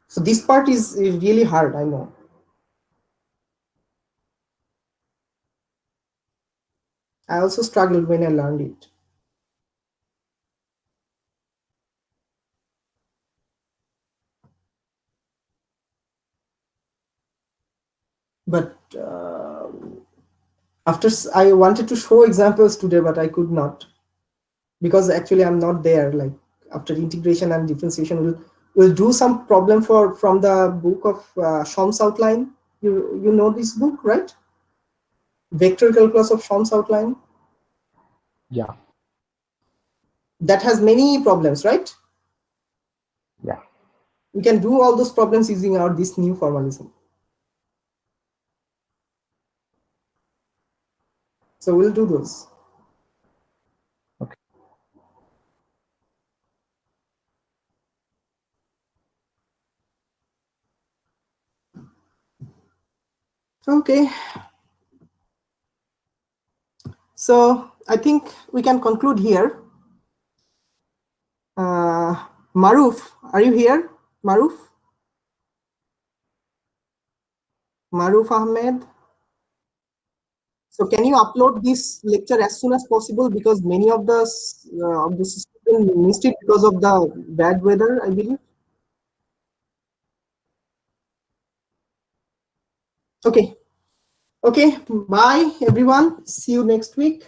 [SPEAKER 1] So this part is really hard, I know. I also struggled when I learned it. But after I wanted to show examples today, but I could not, because actually I'm not there. Like after integration and differentiation, we'll do some problem from the book of Shom's outline. You know this book, right? Vector calculus of Shom's outline.
[SPEAKER 2] Yeah.
[SPEAKER 1] That has many problems, right?
[SPEAKER 2] Yeah.
[SPEAKER 1] We can do all those problems using this new formalism. So we'll do those.
[SPEAKER 2] Okay.
[SPEAKER 1] Okay. So I think we can conclude here. Maruf, are you here? Maruf? Maruf Ahmed. So can you upload this lecture as soon as possible, because many of the students missed it because of the bad weather, I believe. Okay. Okay. Bye, everyone. See you next week.